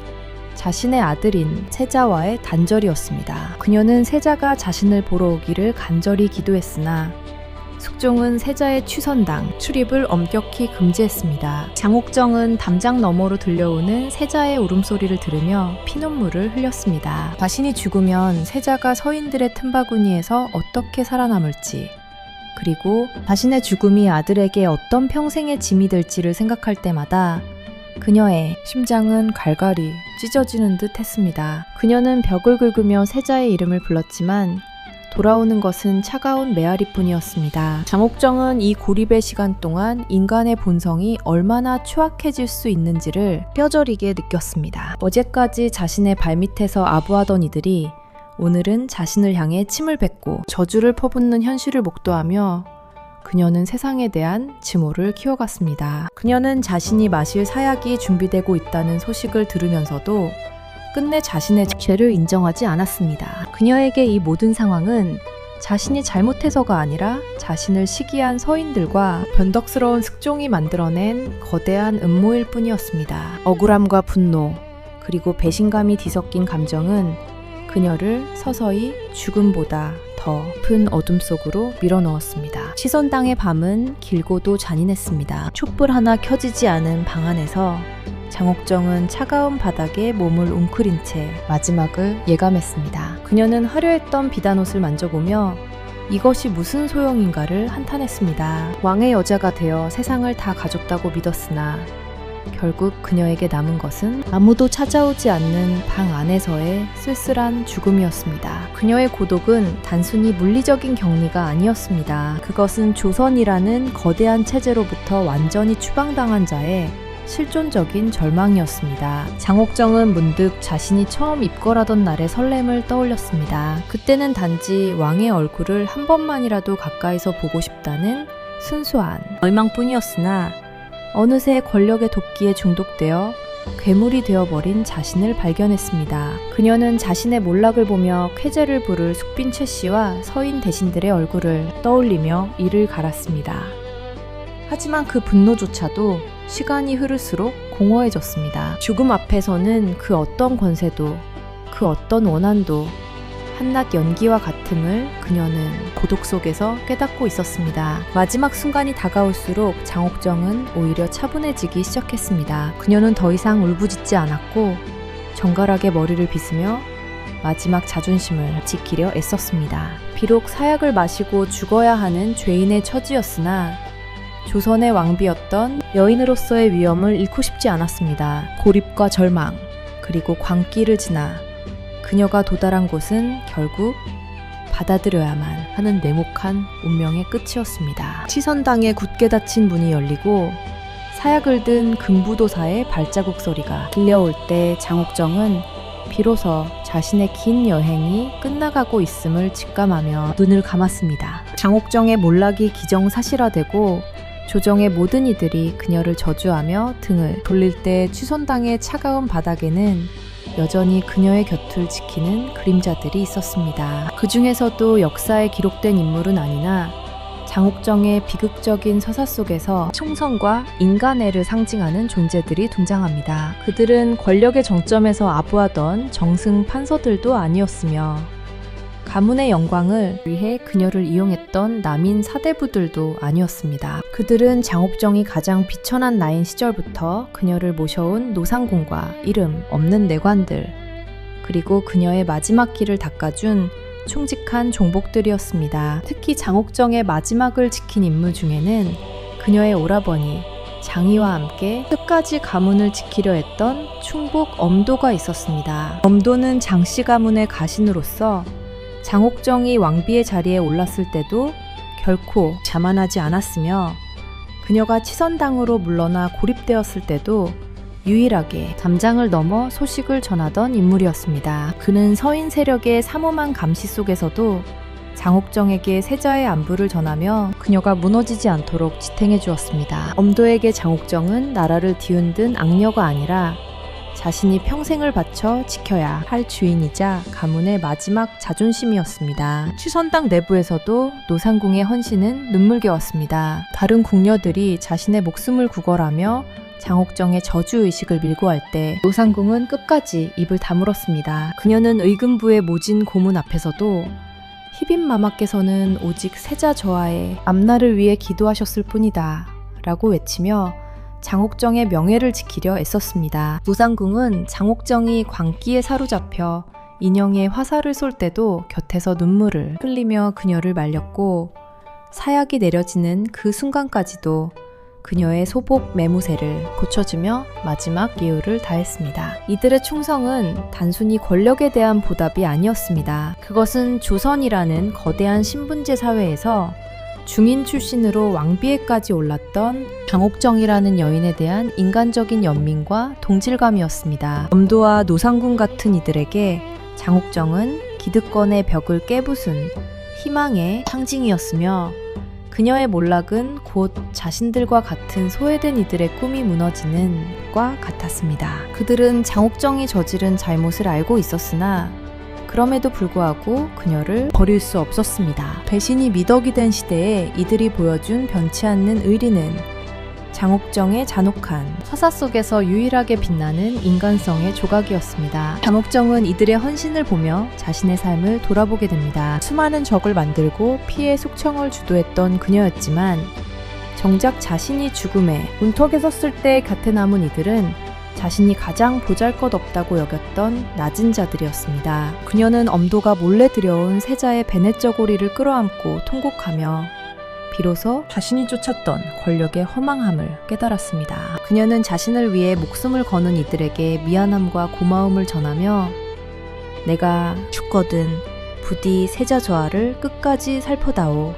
자신의 아들인 세자와의 단절이었습니다. 그녀는 세자가 자신을 보러 오기를 간절히 기도했으나 숙종은 세자의 취선당 출입을 엄격히 금지했습니다. 장옥정은 담장 너머로 들려오는 세자의 울음소리를 들으며 피눈물을 흘렸습니다. 자신이 죽으면 세자가 서인들의 틈바구니에서 어떻게 살아남을지, 그리고 자신의 죽음이 아들에게 어떤 평생의 짐이 될지를 생각할 때마다 그녀의 심장은 갈갈이 찢어지는 듯 했습니다. 그녀는 벽을 긁으며 세자의 이름을 불렀지만 돌아오는 것은 차가운 메아리뿐이었습니다. 장옥정은 이 고립의 시간 동안 인간의 본성이 얼마나 추악해질 수 있는지를 뼈저리게 느꼈습니다. 어제까지 자신의 발밑에서 아부하던 이들이 오늘은 자신을 향해 침을 뱉고 저주를 퍼붓는 현실을 목도하며 그녀는 세상에 대한 증오를 키워갔습니다. 그녀는 자신이 마실 사약이 준비되고 있다는 소식을 들으면서도 끝내 자신의 죄를 인정하지 않았습니다. 그녀에게 이 모든 상황은 자신이 잘못해서가 아니라 자신을 시기한 서인들과 변덕스러운 숙종이 만들어낸 거대한 음모일 뿐이었습니다. 억울함과 분노, 그리고 배신감이 뒤섞인 감정은 그녀를 서서히 죽음보다 더 깊은 어둠 속으로 밀어넣었습니다. 취선당의 밤은 길고도 잔인했습니다. 촛불 하나 켜지지 않은 방 안에서 장옥정은 차가운 바닥에 몸을 웅크린 채 마지막을 예감했습니다. 그녀는 화려했던 비단옷을 만져보며 이것이 무슨 소용인가를 한탄했습니다. 왕의 여자가 되어 세상을 다 가졌다고 믿었으나 결국 그녀에게 남은 것은 아무도 찾아오지 않는 방 안에서의 쓸쓸한 죽음이었습니다. 그녀의 고독은 단순히 물리적인 격리가 아니었습니다. 그것은 조선이라는 거대한 체제로부터 완전히 추방당한 자의 실존적인 절망이었습니다. 장옥정은 문득 자신이 처음 입궐하던 날의 설렘을 떠올렸습니다. 그때는 단지 왕의 얼굴을 한 번만이라도 가까이서 보고 싶다는 순수한 열망뿐이었으나 어느새 권력의 도끼에 중독되어 괴물이 되어버린 자신을 발견했습니다. 그녀는 자신의 몰락을 보며 쾌재를 부를 숙빈 최씨와 서인 대신들의 얼굴을 떠올리며 이를 갈았습니다. 하지만 그 분노조차도 시간이 흐를수록 공허해졌습니다. 죽음 앞에서는 그 어떤 권세도, 그 어떤 원한도 한낱 연기와 같음을 그녀는 고독 속에서 깨닫고 있었습니다. 마지막 순간이 다가올수록 장옥정은 오히려 차분해지기 시작했습니다. 그녀는 더 이상 울부짖지 않았고 정갈하게 머리를 빗으며 마지막 자존심을 지키려 애썼습니다. 비록 사약을 마시고 죽어야 하는 죄인의 처지였으나 조선의 왕비였던 여인으로서의 위엄을 잃고 싶지 않았습니다. 고립과 절망, 그리고 광기를 지나 그녀가 도달한 곳은 결국 받아들여야만 하는 냉혹한 운명의 끝이었습니다. 취선당에 굳게 닫힌 문이 열리고 사약을 든 금부도사의 발자국 소리가 들려올 때 장옥정은 비로소 자신의 긴 여행이 끝나가고 있음을 직감하며 눈을 감았습니다. 장옥정의 몰락이 기정사실화되고 조정의 모든 이들이 그녀를 저주하며 등을 돌릴 때 취선당의 차가운 바닥에는 여전히 그녀의 곁을 지키는 그림자들이 있었습니다. 그 중에서도 역사에 기록된 인물은 아니나 장옥정의 비극적인 서사 속에서 총성과 인간애를 상징하는 존재들이 등장합니다. 그들은 권력의 정점에서 아부하던 정승 판서들도 아니었으며 가문의 영광을 위해 그녀를 이용했던 남인 사대부들도 아니었습니다. 그들은 장옥정이 가장 비천한 나인 시절부터 그녀를 모셔온 노상궁과 이름 없는 내관들, 그리고 그녀의 마지막 길을 닦아준 충직한 종복들이었습니다. 특히 장옥정의 마지막을 지킨 인물 중에는 그녀의 오라버니 장희와 함께 끝까지 가문을 지키려 했던 충복 엄도가 있었습니다. 엄도는 장씨 가문의 가신으로서 장옥정이 왕비의 자리에 올랐을 때도 결코 자만하지 않았으며 그녀가 취선당으로 물러나 고립되었을 때도 유일하게 담장을 넘어 소식을 전하던 인물이었습니다. 그는 서인 세력의 삼엄한 감시 속에서도 장옥정에게 세자의 안부를 전하며 그녀가 무너지지 않도록 지탱해 주었습니다. 엄도에게 장옥정은 나라를 뒤흔든 악녀가 아니라 자신이 평생을 바쳐 지켜야 할 주인이자 가문의 마지막 자존심이었습니다. 취선당 내부에서도 노상궁의 헌신은 눈물겨웠습니다. 다른 궁녀들이 자신의 목숨을 구걸하며 장옥정의 저주의식을 밀고 할 때 노상궁은 끝까지 입을 다물었습니다. 그녀는 의금부의 모진 고문 앞에서도 희빈마마께서는 오직 세자 저하의 앞날을 위해 기도하셨을 뿐이다 라고 외치며 장옥정의 명예를 지키려 애썼습니다. 노상궁은 장옥정이 광기에 사로잡혀 인형에 화살을 쏠 때도 곁에서 눈물을 흘리며 그녀를 말렸고 사약이 내려지는 그 순간까지도 그녀의 소복 매무새를 고쳐주며 마지막 예우를 다했습니다. 이들의 충성은 단순히 권력에 대한 보답이 아니었습니다. 그것은 조선이라는 거대한 신분제 사회에서 중인 출신으로 왕비에까지 올랐던 장옥정이라는 여인에 대한 인간적인 연민과 동질감이었습니다. 엄도와 노상궁 같은 이들에게 장옥정은 기득권의 벽을 깨부순 희망의 상징이었으며 그녀의 몰락은 곧 자신들과 같은 소외된 이들의 꿈이 무너지는 것과 같았습니다. 그들은 장옥정이 저지른 잘못을 알고 있었으나 그럼에도 불구하고 그녀를 버릴 수 없었습니다. 배신이 미덕이 된 시대에 이들이 보여준 변치 않는 의리는 장옥정의 잔혹한 서사 속에서 유일하게 빛나는 인간성의 조각이었습니다. 장옥정은 이들의 헌신을 보며 자신의 삶을 돌아보게 됩니다. 수많은 적을 만들고 피해 숙청을 주도했던 그녀였지만 정작 자신이 죽음에 문턱에 섰을 때 곁에 남은 이들은 자신이 가장 보잘것없다고 여겼던 낮은 자들이었습니다. 그녀는 엄도가 몰래 들여온 세자의 베넷저고리를 끌어안고 통곡하며 비로소 자신이 쫓았던 권력의 허망함을 깨달았습니다. 그녀는 자신을 위해 목숨을 거는 이들에게 미안함과 고마움을 전하며 내가 죽거든 부디 세자 저하를 끝까지 살펴다오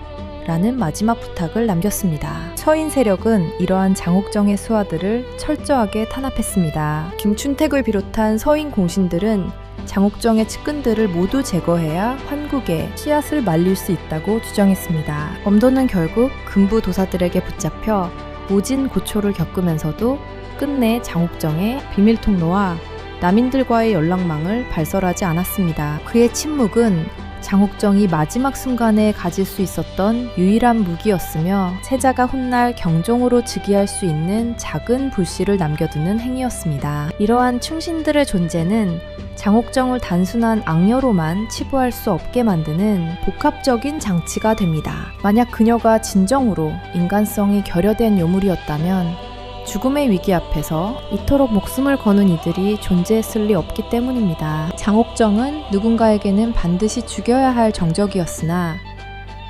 라는 마지막 부탁을 남겼습니다. 서인 세력은 이러한 장옥정의 수하들을 철저하게 탄압했습니다. 김춘택을 비롯한 서인 공신들은 장옥정의 측근들을 모두 제거해야 환국에 씨앗을 말릴 수 있다고 주장했습니다. 엄도는 결국 금부 도사들에게 붙잡혀 모진 고초를 겪으면서도 끝내 장옥정의 비밀 통로와 남인들과의 연락망을 발설하지 않았습니다. 그의 침묵은 장옥정이 마지막 순간에 가질 수 있었던 유일한 무기였으며 세자가 훗날 경종으로 즉위할 수 있는 작은 불씨를 남겨두는 행위였습니다. 이러한 충신들의 존재는 장옥정을 단순한 악녀로만 치부할 수 없게 만드는 복합적인 장치가 됩니다. 만약 그녀가 진정으로 인간성이 결여된 요물이었다면 죽음의 위기 앞에서 이토록 목숨을 거는 이들이 존재했을 리 없기 때문입니다. 장옥정은 누군가에게는 반드시 죽여야 할 정적이었으나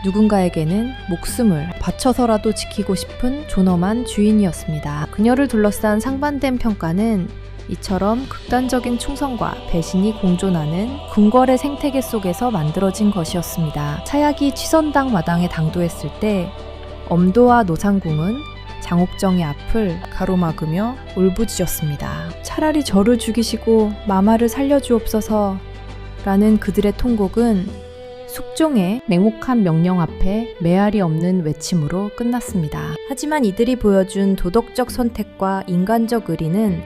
누군가에게는 목숨을 바쳐서라도 지키고 싶은 존엄한 주인이었습니다. 그녀를 둘러싼 상반된 평가는 이처럼 극단적인 충성과 배신이 공존하는 궁궐의 생태계 속에서 만들어진 것이었습니다. 차약이 취선당 마당에 당도했을 때 엄도와 노상궁은 장옥정의 앞을 가로막으며 울부짖었습니다. 차라리 저를 죽이시고 마마를 살려주옵소서 라는 그들의 통곡은 숙종의 맹목한 명령 앞에 메아리 없는 외침으로 끝났습니다. 하지만 이들이 보여준 도덕적 선택과 인간적 의리는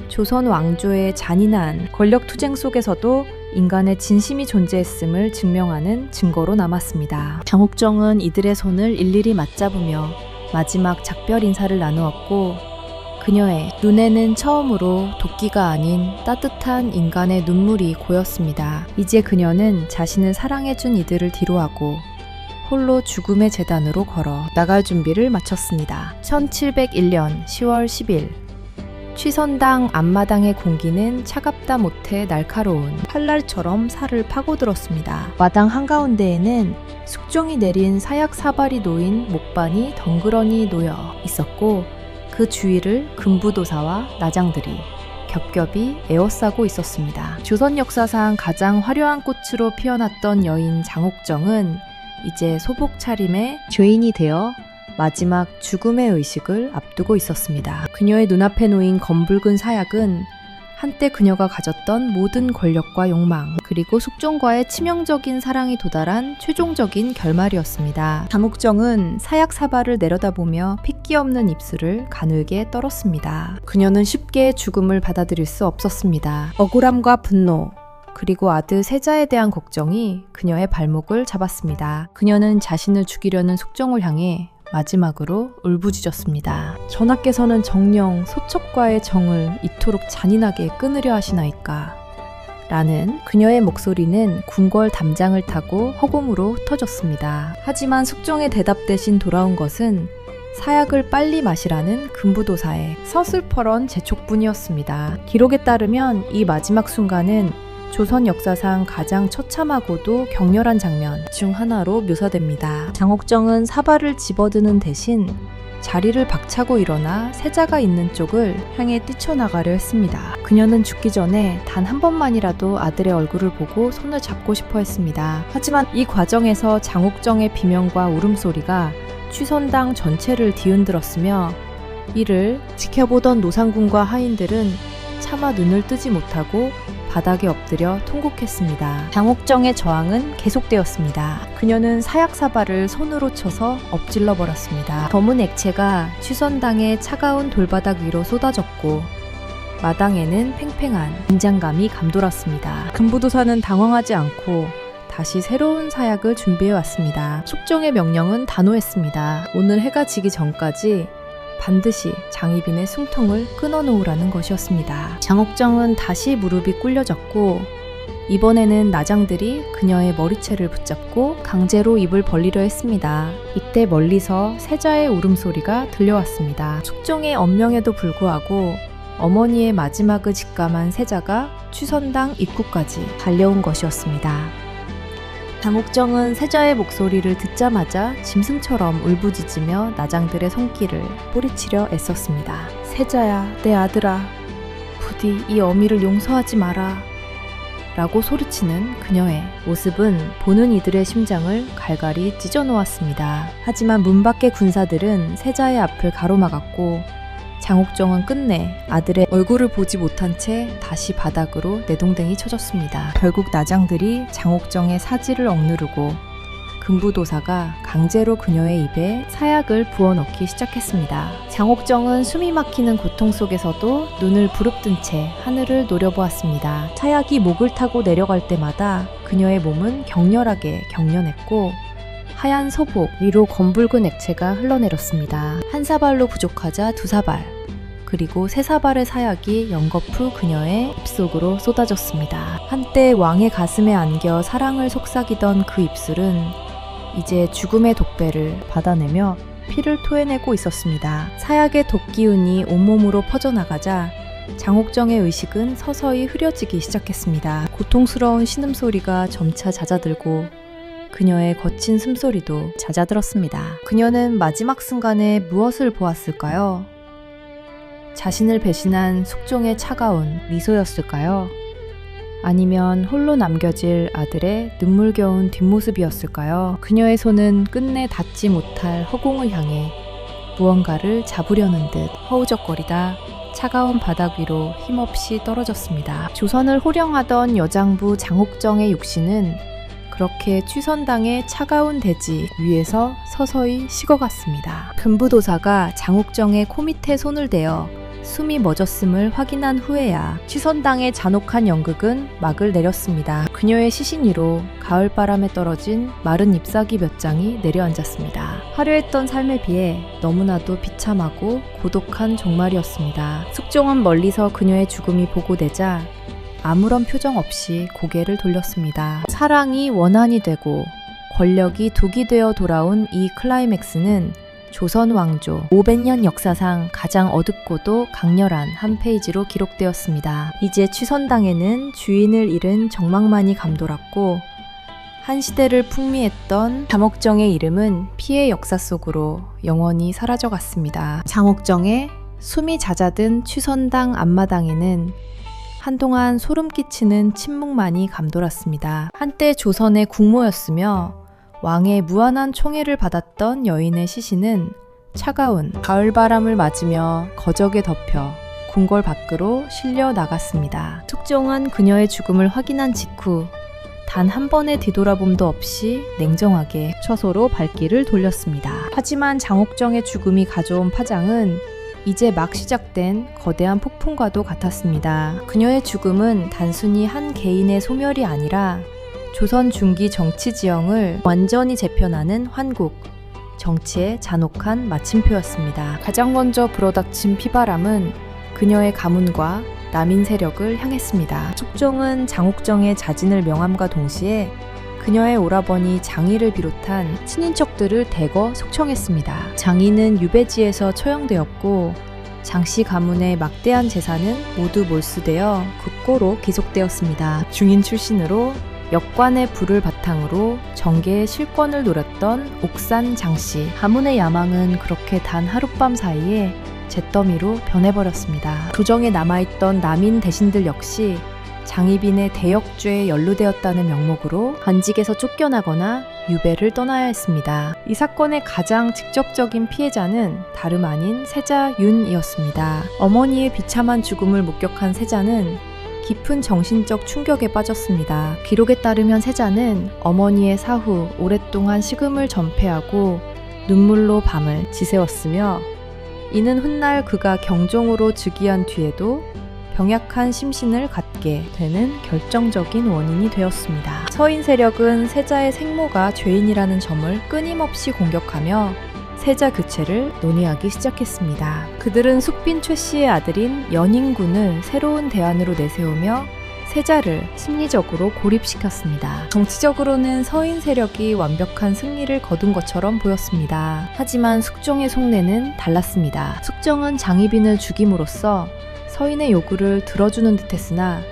조선 왕조의 잔인한 권력 투쟁 속에서도 인간의 진심이 존재했음을 증명하는 증거로 남았습니다. 장옥정은 이들의 손을 일일이 맞잡으며 마지막 작별 인사를 나누었고 그녀의 눈에는 처음으로 도끼가 아닌 따뜻한 인간의 눈물이 고였습니다. 이제 그녀는 자신을 사랑해준 이들을 뒤로하고 홀로 죽음의 제단으로 걸어 나갈 준비를 마쳤습니다. 1701년 10월 10일 취선당 앞마당의 공기는 차갑다 못해 날카로운 칼날처럼 살을 파고들었습니다. 마당 한가운데에는 숙종이 내린 사약 사발이 놓인 목반이 덩그러니 놓여 있었고 그 주위를 금부도사와 나장들이 겹겹이 에워싸고 있었습니다. 조선 역사상 가장 화려한 꽃으로 피어났던 여인 장옥정은 이제 소복 차림의 죄인이 되어 마지막 죽음의 의식을 앞두고 있었습니다. 그녀의 눈앞에 놓인 검붉은 사약은 한때 그녀가 가졌던 모든 권력과 욕망, 그리고 숙종과의 치명적인 사랑이 도달한 최종적인 결말이었습니다. 장옥정은 사약 사발을 내려다보며 새끼 없는 입술을 가늘게 떨었습니다. 그녀는 쉽게 죽음을 받아들일 수 없었습니다. 억울함과 분노, 그리고 아들 세자에 대한 걱정이 그녀의 발목을 잡았습니다. 그녀는 자신을 죽이려는 숙종을 향해 마지막으로 울부짖었습니다. 전하께서는 정녕 소첩과의 정을 이토록 잔인하게 끊으려 하시나이까? 라는 그녀의 목소리는 궁궐 담장을 타고 허공으로 흩어졌습니다. 하지만 숙종의 대답 대신 돌아온 것은 사약을 빨리 마시라는 금부도사의 서슬퍼런 재촉뿐이었습니다. 기록에 따르면 이 마지막 순간은 조선 역사상 가장 처참하고도 격렬한 장면 중 하나로 묘사됩니다. 장옥정은 사발을 집어드는 대신 자리를 박차고 일어나 세자가 있는 쪽을 향해 뛰쳐나가려 했습니다. 그녀는 죽기 전에 단 한 번만이라도 아들의 얼굴을 보고 손을 잡고 싶어 했습니다. 하지만 이 과정에서 장옥정의 비명과 울음소리가 취선당 전체를 뒤흔들었으며 이를 지켜보던 노상군과 하인들은 차마 눈을 뜨지 못하고 바닥에 엎드려 통곡했습니다. 장옥정의 저항은 계속되었습니다. 그녀는 사약사발을 손으로 쳐서 엎질러 버렸습니다. 검은 액체가 취선당의 차가운 돌바닥 위로 쏟아졌고 마당에는 팽팽한 긴장감이 감돌았습니다. 금부도사는 당황하지 않고 다시 새로운 사약을 준비해왔습니다. 숙종의 명령은 단호했습니다. 오늘 해가 지기 전까지 반드시 장희빈의 숨통을 끊어놓으라는 것이었습니다. 장옥정은 다시 무릎이 꿇려졌고 이번에는 나장들이 그녀의 머리채를 붙잡고 강제로 입을 벌리려 했습니다. 이때 멀리서 세자의 울음소리가 들려왔습니다. 숙종의 엄명에도 불구하고 어머니의 마지막을 직감한 세자가 취선당 입구까지 달려온 것이었습니다. 장옥정은 세자의 목소리를 듣자마자 짐승처럼 울부짖으며 나장들의 손길을 뿌리치려 애썼습니다. 세자야, 내 아들아, 부디 이 어미를 용서하지 마라 라고 소리치는 그녀의 모습은 보는 이들의 심장을 갈갈이 찢어놓았습니다. 하지만 문 밖의 군사들은 세자의 앞을 가로막았고 장옥정은 끝내 아들의 얼굴을 보지 못한 채 다시 바닥으로 내동댕이 쳐졌습니다. 결국 나장들이 장옥정의 사지를 억누르고 금부도사가 강제로 그녀의 입에 사약을 부어넣기 시작했습니다. 장옥정은 숨이 막히는 고통 속에서도 눈을 부릅뜬 채 하늘을 노려보았습니다. 사약이 목을 타고 내려갈 때마다 그녀의 몸은 격렬하게 경련했고 하얀 소복 위로 검붉은 액체가 흘러내렸습니다. 한 사발로 부족하자 두 사발, 그리고 세 사발의 사약이 연거푸 그녀의 입속으로 쏟아졌습니다. 한때 왕의 가슴에 안겨 사랑을 속삭이던 그 입술은 이제 죽음의 독배를 받아내며 피를 토해내고 있었습니다. 사약의 독기운이 온몸으로 퍼져나가자 장옥정의 의식은 서서히 흐려지기 시작했습니다. 고통스러운 신음소리가 점차 잦아들고 그녀의 거친 숨소리도 잦아들었습니다. 그녀는 마지막 순간에 무엇을 보았을까요? 자신을 배신한 숙종의 차가운 미소였을까요? 아니면 홀로 남겨질 아들의 눈물겨운 뒷모습이었을까요? 그녀의 손은 끝내 닿지 못할 허공을 향해 무언가를 잡으려는 듯 허우적거리다 차가운 바닥 위로 힘없이 떨어졌습니다. 조선을 호령하던 여장부 장옥정의 육신은 그렇게 취선당의 차가운 대지 위에서 서서히 식어갔습니다. 금부도사가 장옥정의 코 밑에 손을 대어 숨이 멎었음을 확인한 후에야 취선당의 잔혹한 연극은 막을 내렸습니다. 그녀의 시신 위로 가을바람에 떨어진 마른 잎사귀 몇 장이 내려앉았습니다. 화려했던 삶에 비해 너무나도 비참하고 고독한 종말이었습니다. 숙종은 멀리서 그녀의 죽음이 보고되자 아무런 표정 없이 고개를 돌렸습니다. 사랑이 원한이 되고 권력이 독이 되어 돌아온 이 클라이맥스는 조선 왕조 500년 역사상 가장 어둡고도 강렬한 한 페이지로 기록되었습니다. 이제 취선당에는 주인을 잃은 정막만이 감돌았고 한 시대를 풍미했던 장옥정의 이름은 피의 역사 속으로 영원히 사라져갔습니다. 장옥정의 숨이 잦아든 취선당 앞마당에는 한동안 소름 끼치는 침묵만이 감돌았습니다. 한때 조선의 국모였으며 왕의 무한한 총애를 받았던 여인의 시신은 차가운 가을바람을 맞으며 거적에 덮여 궁궐 밖으로 실려 나갔습니다. 숙종은 그녀의 죽음을 확인한 직후 단 한 번의 뒤돌아봄도 없이 냉정하게 처소로 발길을 돌렸습니다. 하지만 장옥정의 죽음이 가져온 파장은 이제 막 시작된 거대한 폭풍과도 같았습니다. 그녀의 죽음은 단순히 한 개인의 소멸이 아니라 조선 중기 정치 지형을 완전히 재편하는 환국, 정치의 잔혹한 마침표였습니다. 가장 먼저 불어닥친 피바람은 그녀의 가문과 남인 세력을 향했습니다. 숙종은 장옥정의 자진을 명함과 동시에 그녀의 오라버니 장희를 비롯한 친인척들을 대거 속청했습니다. 장희는 유배지에서 처형되었고 장씨 가문의 막대한 재산은 모두 몰수되어 국고로 기속되었습니다. 중인 출신으로 역관의 부를 바탕으로 정계의 실권을 노렸던 옥산 장씨. 가문의 야망은 그렇게 단 하룻밤 사이에 잿더미로 변해버렸습니다. 조정에 남아있던 남인 대신들 역시 장희빈의 대역죄에 연루되었다는 명목으로 관직에서 쫓겨나거나 유배를 떠나야 했습니다. 이 사건의 가장 직접적인 피해자는 다름 아닌 세자 윤이었습니다. 어머니의 비참한 죽음을 목격한 세자는 깊은 정신적 충격에 빠졌습니다. 기록에 따르면 세자는 어머니의 사후 오랫동안 식음을 전폐하고 눈물로 밤을 지새웠으며 이는 훗날 그가 경종으로 즉위한 뒤에도 병약한 심신을 갖게 되는 결정적인 원인이 되었습니다. 서인 세력은 세자의 생모가 죄인이라는 점을 끊임없이 공격하며 세자 교체를 논의하기 시작했습니다. 그들은 숙빈 최 씨의 아들인 연인군을 새로운 대안으로 내세우며 세자를 심리적으로 고립시켰습니다. 정치적으로는 서인 세력이 완벽한 승리를 거둔 것처럼 보였습니다. 하지만 숙종의 속내는 달랐습니다. 숙종은 장희빈을 죽임으로써 서인의 요구를 들어주는 듯했으나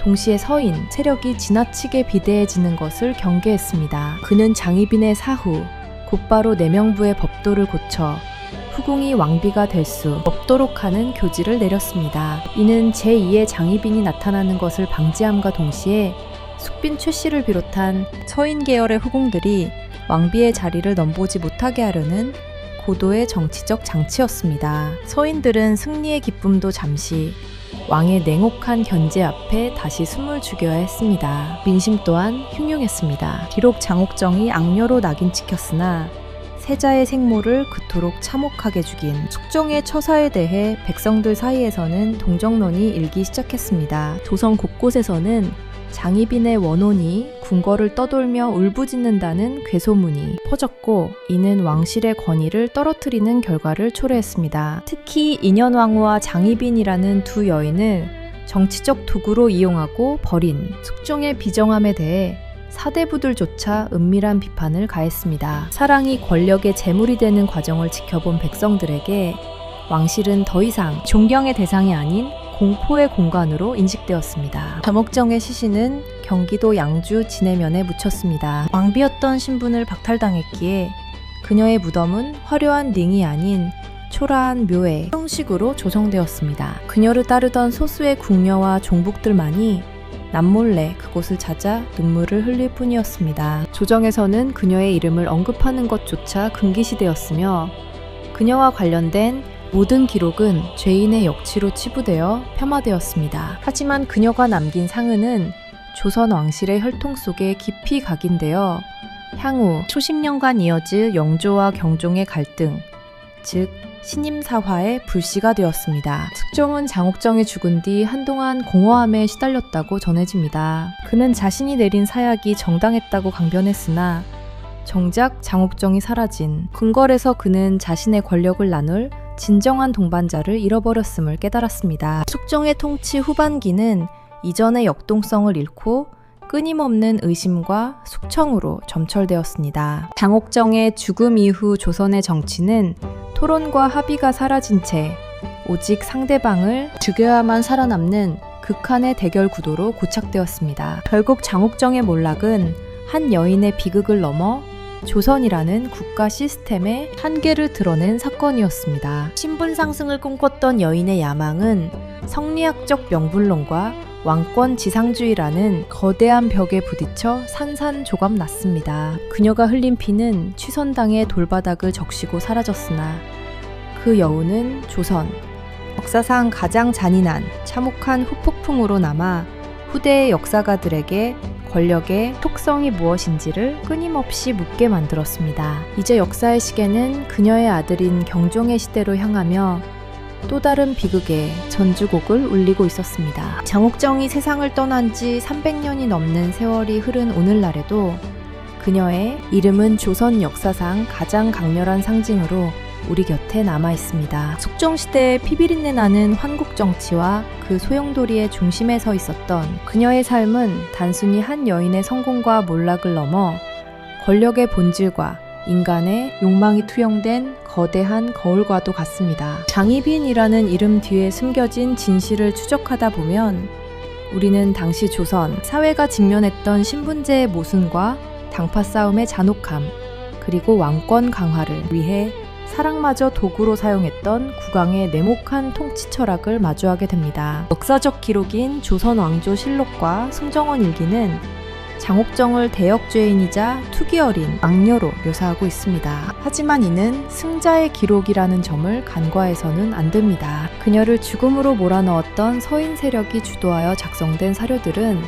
동시에 서인 세력이 지나치게 비대해지는 것을 경계했습니다. 그는 장희빈의 사후 곧바로 내명부의 법도를 고쳐 후궁이 왕비가 될 수 없도록 하는 교지를 내렸습니다. 이는 제2의 장희빈이 나타나는 것을 방지함과 동시에 숙빈 최 씨를 비롯한 서인 계열의 후궁들이 왕비의 자리를 넘보지 못하게 하려는 고도의 정치적 장치였습니다. 서인들은 승리의 기쁨도 잠시 왕의 냉혹한 견제 앞에 다시 숨을 죽여야 했습니다. 민심 또한 흉흉했습니다. 비록 장옥정이 악녀로 낙인 찍혔으나 세자의 생모를 그토록 참혹하게 죽인 숙종의 처사에 대해 백성들 사이에서는 동정론이 일기 시작했습니다. 조선 곳곳에서는 장희빈의 원혼이 궁궐을 떠돌며 울부짖는다는 괴소문이 퍼졌고 이는 왕실의 권위를 떨어뜨리는 결과를 초래했습니다. 특히 인현왕후와 장희빈이라는 두 여인을 정치적 도구로 이용하고 버린 숙종의 비정함에 대해 사대부들조차 은밀한 비판을 가했습니다. 사랑이 권력의 재물이 되는 과정을 지켜본 백성들에게 왕실은 더 이상 존경의 대상이 아닌 공포의 공간으로 인식되었습니다. 장옥정의 시신은 경기도 양주 진해면에 묻혔습니다. 왕비였던 신분을 박탈당했기에 그녀의 무덤은 화려한 링이 아닌 초라한 묘에 형식으로 조성되었습니다. 그녀를 따르던 소수의 궁녀와 종북들만이 남몰래 그곳을 찾아 눈물을 흘릴 뿐이었습니다. 조정에서는 그녀의 이름을 언급하는 것조차 금기시되었으며 그녀와 관련된 모든 기록은 죄인의 역치로 치부되어 폄하되었습니다. 하지만 그녀가 남긴 상흔은 조선 왕실의 혈통 속에 깊이 각인되어 향후 수십 년간 이어질 영조와 경종의 갈등, 즉 신임사화의 불씨가 되었습니다. 숙종은 장옥정이 죽은 뒤 한동안 공허함에 시달렸다고 전해집니다. 그는 자신이 내린 사약이 정당했다고 강변했으나 정작 장옥정이 사라진 궁궐에서 그는 자신의 권력을 나눌 진정한 동반자를 잃어버렸음을 깨달았습니다. 숙종의 통치 후반기는 이전의 역동성을 잃고 끊임없는 의심과 숙청으로 점철되었습니다. 장옥정의 죽음 이후 조선의 정치는 토론과 합의가 사라진 채 오직 상대방을 죽여야만 살아남는 극한의 대결 구도로 고착되었습니다. 결국 장옥정의 몰락은 한 여인의 비극을 넘어 조선이라는 국가 시스템의 한계를 드러낸 사건이었습니다. 신분 상승을 꿈꿨던 여인의 야망은 성리학적 명분론과 왕권 지상주의라는 거대한 벽에 부딪혀 산산조각 났습니다. 그녀가 흘린 피는 취선당의 돌바닥을 적시고 사라졌으나 그 여운은 조선 역사상 가장 잔인한 참혹한 후폭풍으로 남아 후대의 역사가들에게 권력의 속성이 무엇인지를 끊임없이 묻게 만들었습니다. 이제 역사의 시계는 그녀의 아들인 경종의 시대로 향하며 또 다른 비극의 전주곡을 울리고 있었습니다. 장옥정이 세상을 떠난 지 300년이 넘는 세월이 흐른 오늘날에도 그녀의 이름은 조선 역사상 가장 강렬한 상징으로 우리 곁에 남아 있습니다. 숙종시대의 피비린내 나는 환국정치와 그 소용돌이의 중심에 서 있었던 그녀의 삶은 단순히 한 여인의 성공과 몰락을 넘어 권력의 본질과 인간의 욕망이 투영된 거대한 거울과도 같습니다. 장희빈이라는 이름 뒤에 숨겨진 진실을 추적하다 보면 우리는 당시 조선 사회가 직면했던 신분제의 모순과 당파 싸움의 잔혹함, 그리고 왕권 강화를 위해 사랑마저 도구로 사용했던 국왕의 냉혹한 통치 철학을 마주하게 됩니다. 역사적 기록인 조선 왕조 실록과 승정원 일기는 장옥정을 대역죄인이자 투기 어린 악녀로 묘사하고 있습니다. 하지만 이는 승자의 기록이라는 점을 간과해서는 안 됩니다. 그녀를 죽음으로 몰아넣었던 서인 세력이 주도하여 작성된 사료들은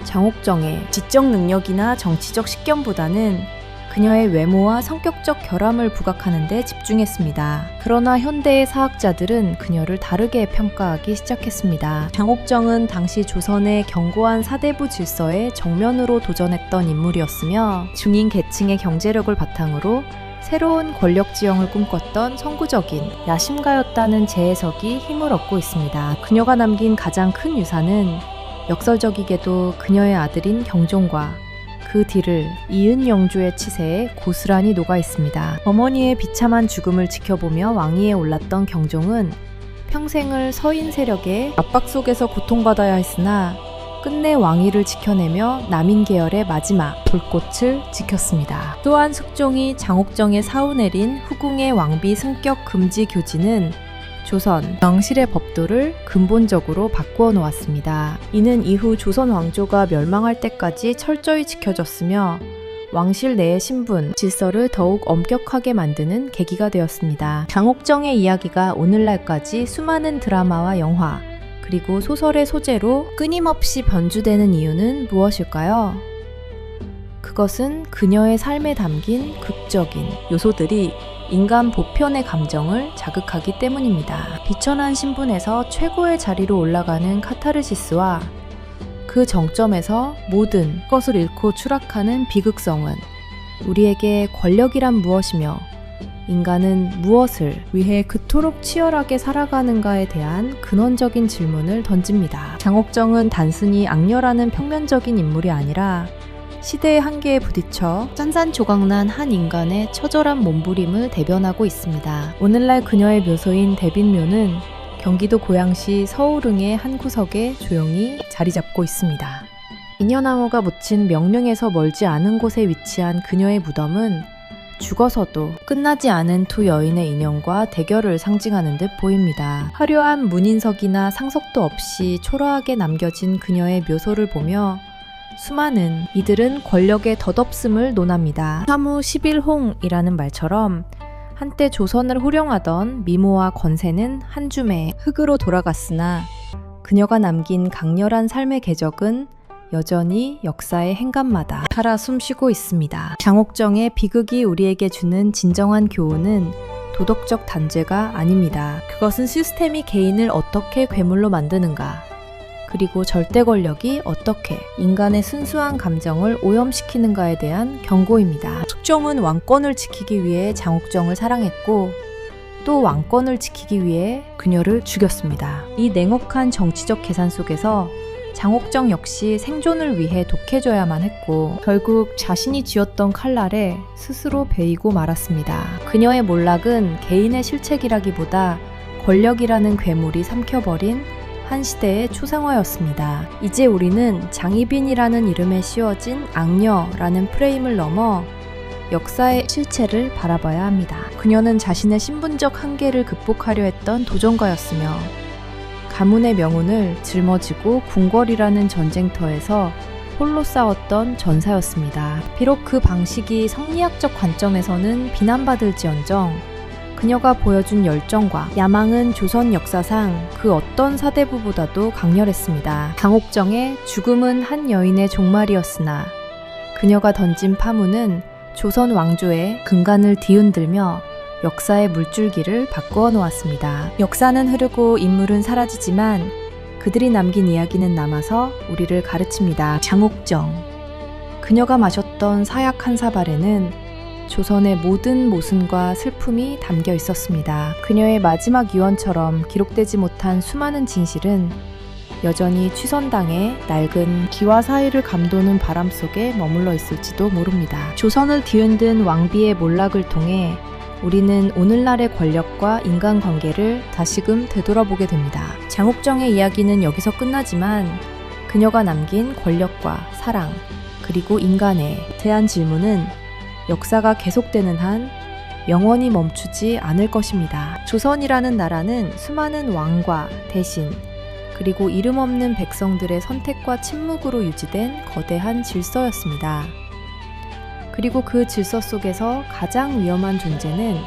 장옥정의 지적 능력이나 정치적 식견보다는 그녀의 외모와 성격적 결함을 부각하는 데 집중했습니다. 그러나 현대의 사학자들은 그녀를 다르게 평가하기 시작했습니다. 장옥정은 당시 조선의 견고한 사대부 질서에 정면으로 도전했던 인물이었으며 중인 계층의 경제력을 바탕으로 새로운 권력 지형을 꿈꿨던 선구적인 야심가였다는 재해석이 힘을 얻고 있습니다. 그녀가 남긴 가장 큰 유산은 역설적이게도 그녀의 아들인 경종과 그 뒤를 이은 영조의 치세에 고스란히 녹아 있습니다. 어머니의 비참한 죽음을 지켜보며 왕위에 올랐던 경종은 평생을 서인 세력의 압박 속에서 고통받아야 했으나 끝내 왕위를 지켜내며 남인 계열의 마지막 불꽃을 지켰습니다. 또한 숙종이 장옥정에 사우내린 후궁의 왕비 승격 금지 교지는 조선 왕실의 법도를 근본적으로 바꾸어 놓았습니다. 이는 이후 조선 왕조가 멸망할 때까지 철저히 지켜졌으며 왕실 내의 신분, 질서를 더욱 엄격하게 만드는 계기가 되었습니다. 장옥정의 이야기가 오늘날까지 수많은 드라마와 영화, 그리고 소설의 소재로 끊임없이 변주되는 이유는 무엇일까요? 그것은 그녀의 삶에 담긴 극적인 요소들이 인간 보편의 감정을 자극하기 때문입니다. 비천한 신분에서 최고의 자리로 올라가는 카타르시스와 그 정점에서 모든 것을 잃고 추락하는 비극성은 우리에게 권력이란 무엇이며 인간은 무엇을 위해 그토록 치열하게 살아가는가에 대한 근원적인 질문을 던집니다. 장옥정은 단순히 악녀라는 평면적인 인물이 아니라 시대의 한계에 부딪혀 산산조각난 한 인간의 처절한 몸부림을 대변하고 있습니다. 오늘날 그녀의 묘소인 대빈묘는 경기도 고양시 서울릉의 한 구석에 조용히 자리 잡고 있습니다. 인여나무가 묻힌 명릉에서 멀지 않은 곳에 위치한 그녀의 무덤은 죽어서도 끝나지 않은 두 여인의 인연과 대결을 상징하는 듯 보입니다. 화려한 문인석이나 상석도 없이 초라하게 남겨진 그녀의 묘소를 보며 수많은 이들은 권력의 덧없음을 논합니다. 사무 11홍이라는 말처럼 한때 조선을 호령하던 미모와 권세는 한 줌의 흙으로 돌아갔으나 그녀가 남긴 강렬한 삶의 궤적은 여전히 역사의 행간마다 살아 숨쉬고 있습니다. 장옥정의 비극이 우리에게 주는 진정한 교훈은 도덕적 단죄가 아닙니다. 그것은 시스템이 개인을 어떻게 괴물로 만드는가, 그리고 절대 권력이 어떻게 인간의 순수한 감정을 오염시키는가에 대한 경고입니다. 숙종은 왕권을 지키기 위해 장옥정을 사랑했고 또 왕권을 지키기 위해 그녀를 죽였습니다. 이 냉혹한 정치적 계산 속에서 장옥정 역시 생존을 위해 독해져야만 했고 결국 자신이 쥐었던 칼날에 스스로 베이고 말았습니다. 그녀의 몰락은 개인의 실책이라기보다 권력이라는 괴물이 삼켜버린 한 시대의 초상화였습니다. 이제 우리는 장희빈이라는 이름에 씌워진 악녀라는 프레임을 넘어 역사의 실체를 바라봐야 합니다. 그녀는 자신의 신분적 한계를 극복하려 했던 도전가였으며 가문의 명운을 짊어지고 궁궐이라는 전쟁터에서 홀로 싸웠던 전사였습니다. 비록 그 방식이 성리학적 관점에서는 비난받을지언정 그녀가 보여준 열정과 야망은 조선 역사상 그 어떤 사대부보다도 강렬했습니다. 장옥정의 죽음은 한 여인의 종말이었으나 그녀가 던진 파문은 조선 왕조의 근간을 뒤흔들며 역사의 물줄기를 바꾸어 놓았습니다. 역사는 흐르고 인물은 사라지지만 그들이 남긴 이야기는 남아서 우리를 가르칩니다. 장옥정. 그녀가 마셨던 사약 한 사발에는 조선의 모든 모순과 슬픔이 담겨 있었습니다. 그녀의 마지막 유언처럼 기록되지 못한 수많은 진실은 여전히 취선당의 낡은 기와 사이를 감도는 바람 속에 머물러 있을지도 모릅니다. 조선을 뒤흔든 왕비의 몰락을 통해 우리는 오늘날의 권력과 인간관계를 다시금 되돌아보게 됩니다. 장옥정의 이야기는 여기서 끝나지만 그녀가 남긴 권력과 사랑, 그리고 인간에 대한 질문은 역사가 계속되는 한 영원히 멈추지 않을 것입니다. 조선이라는 나라는 수많은 왕과 대신, 그리고 이름 없는 백성들의 선택과 침묵으로 유지된 거대한 질서였습니다. 그리고 그 질서 속에서 가장 위험한 존재는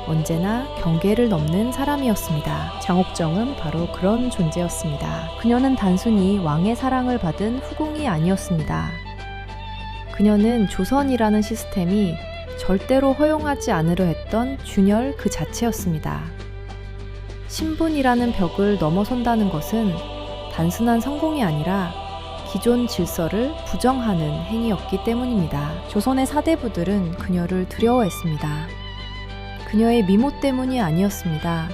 언제나 경계를 넘는 사람이었습니다. 장옥정은 바로 그런 존재였습니다. 그녀는 단순히 왕의 사랑을 받은 후궁이 아니었습니다. 그녀는 조선이라는 시스템이 절대로 허용하지 않으려 했던 균열 그 자체였습니다. 신분이라는 벽을 넘어선다는 것은 단순한 성공이 아니라 기존 질서를 부정하는 행위였기 때문입니다. 조선의 사대부들은 그녀를 두려워했습니다. 그녀의 미모 때문이 아니었습니다.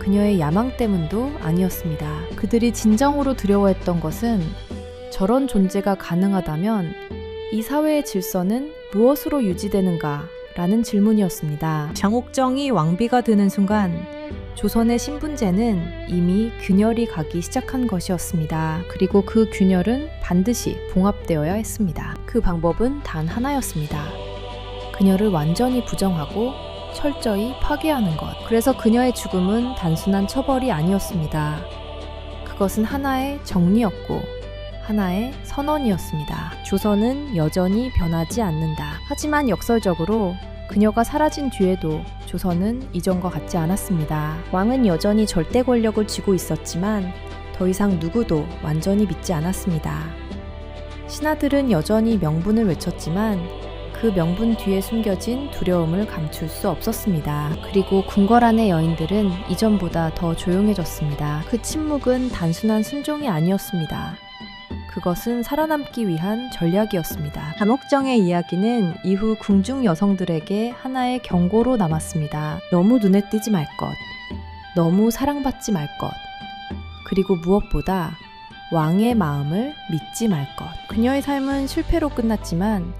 그녀의 야망 때문도 아니었습니다. 그들이 진정으로 두려워했던 것은 저런 존재가 가능하다면 이 사회의 질서는 무엇으로 유지되는가? 라는 질문이었습니다. 장옥정이 왕비가 되는 순간 조선의 신분제는 이미 균열이 가기 시작한 것이었습니다. 그리고 그 균열은 반드시 봉합되어야 했습니다. 그 방법은 단 하나였습니다. 그녀를 완전히 부정하고 철저히 파괴하는 것. 그래서 그녀의 죽음은 단순한 처벌이 아니었습니다. 그것은 하나의 정리였고 하나의 선언이었습니다. 조선은 여전히 변하지 않는다. 하지만 역설적으로 그녀가 사라진 뒤에도 조선은 이전과 같지 않았습니다. 왕은 여전히 절대 권력을 쥐고 있었지만 더 이상 누구도 완전히 믿지 않았습니다. 신하들은 여전히 명분을 외쳤지만 그 명분 뒤에 숨겨진 두려움을 감출 수 없었습니다. 그리고 궁궐 안의 여인들은 이전보다 더 조용해졌습니다. 그 침묵은 단순한 순종이 아니었습니다. 그것은 살아남기 위한 전략이었습니다. 장옥정의 이야기는 이후 궁중 여성들에게 하나의 경고로 남았습니다. 너무 눈에 띄지 말 것, 너무 사랑받지 말 것, 그리고 무엇보다 왕의 마음을 믿지 말 것. 그녀의 삶은 실패로 끝났지만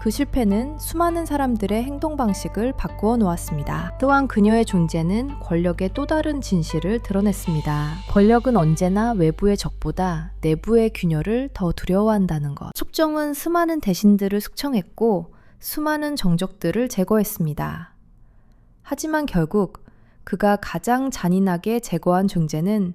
그 실패는 수많은 사람들의 행동 방식을 바꾸어 놓았습니다. 또한 그녀의 존재는 권력의 또 다른 진실을 드러냈습니다. 권력은 언제나 외부의 적보다 내부의 균열을 더 두려워한다는 것. 촉정은 수많은 대신들을 숙청했고 수많은 정적들을 제거했습니다. 하지만 결국 그가 가장 잔인하게 제거한 존재는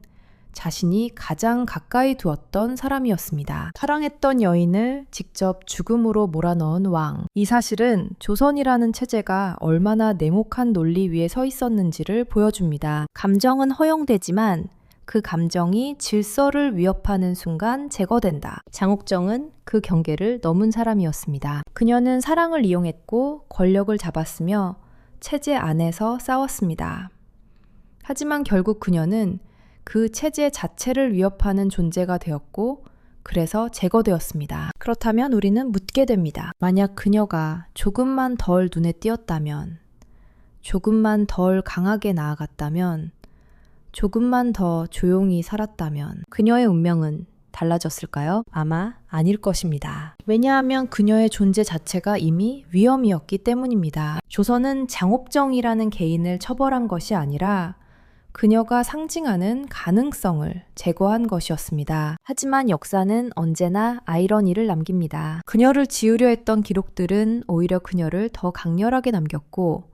자신이 가장 가까이 두었던 사람이었습니다. 사랑했던 여인을 직접 죽음으로 몰아넣은 왕. 이 사실은 조선이라는 체제가 얼마나 냉혹한 논리 위에 서 있었는지를 보여줍니다. 감정은 허용되지만 그 감정이 질서를 위협하는 순간 제거된다. 장옥정은 그 경계를 넘은 사람이었습니다. 그녀는 사랑을 이용했고 권력을 잡았으며 체제 안에서 싸웠습니다. 하지만 결국 그녀는 그 체제 자체를 위협하는 존재가 되었고 그래서 제거되었습니다. 그렇다면 우리는 묻게 됩니다. 만약 그녀가 조금만 덜 눈에 띄었다면, 조금만 덜 강하게 나아갔다면, 조금만 더 조용히 살았다면 그녀의 운명은 달라졌을까요? 아마 아닐 것입니다. 왜냐하면 그녀의 존재 자체가 이미 위험이었기 때문입니다. 조선은 장옥정이라는 개인을 처벌한 것이 아니라 그녀가 상징하는 가능성을 제거한 것이었습니다. 하지만 역사는 언제나 아이러니를 남깁니다. 그녀를 지우려 했던 기록들은 오히려 그녀를 더 강렬하게 남겼고,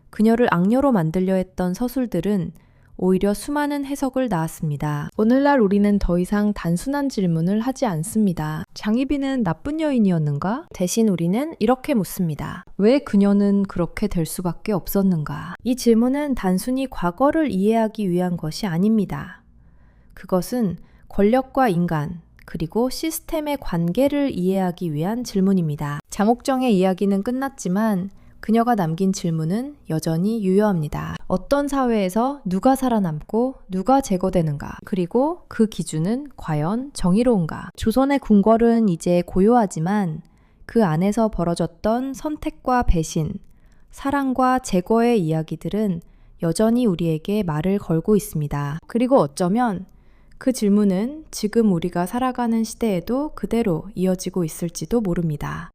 그녀를 악녀로 만들려 했던 서술들은 오히려 수많은 해석을 낳았습니다. 오늘날 우리는 더 이상 단순한 질문을 하지 않습니다. 장희빈은 나쁜 여인이었는가? 대신 우리는 이렇게 묻습니다. 왜 그녀는 그렇게 될 수밖에 없었는가? 이 질문은 단순히 과거를 이해하기 위한 것이 아닙니다. 그것은 권력과 인간, 그리고 시스템의 관계를 이해하기 위한 질문입니다. 자목정의 이야기는 끝났지만 그녀가 남긴 질문은 여전히 유효합니다. 어떤 사회에서 누가 살아남고 누가 제거되는가? 그리고 그 기준은 과연 정의로운가? 조선의 궁궐은 이제 고요하지만 그 안에서 벌어졌던 선택과 배신, 사랑과 제거의 이야기들은 여전히 우리에게 말을 걸고 있습니다. 그리고 어쩌면 그 질문은 지금 우리가 살아가는 시대에도 그대로 이어지고 있을지도 모릅니다.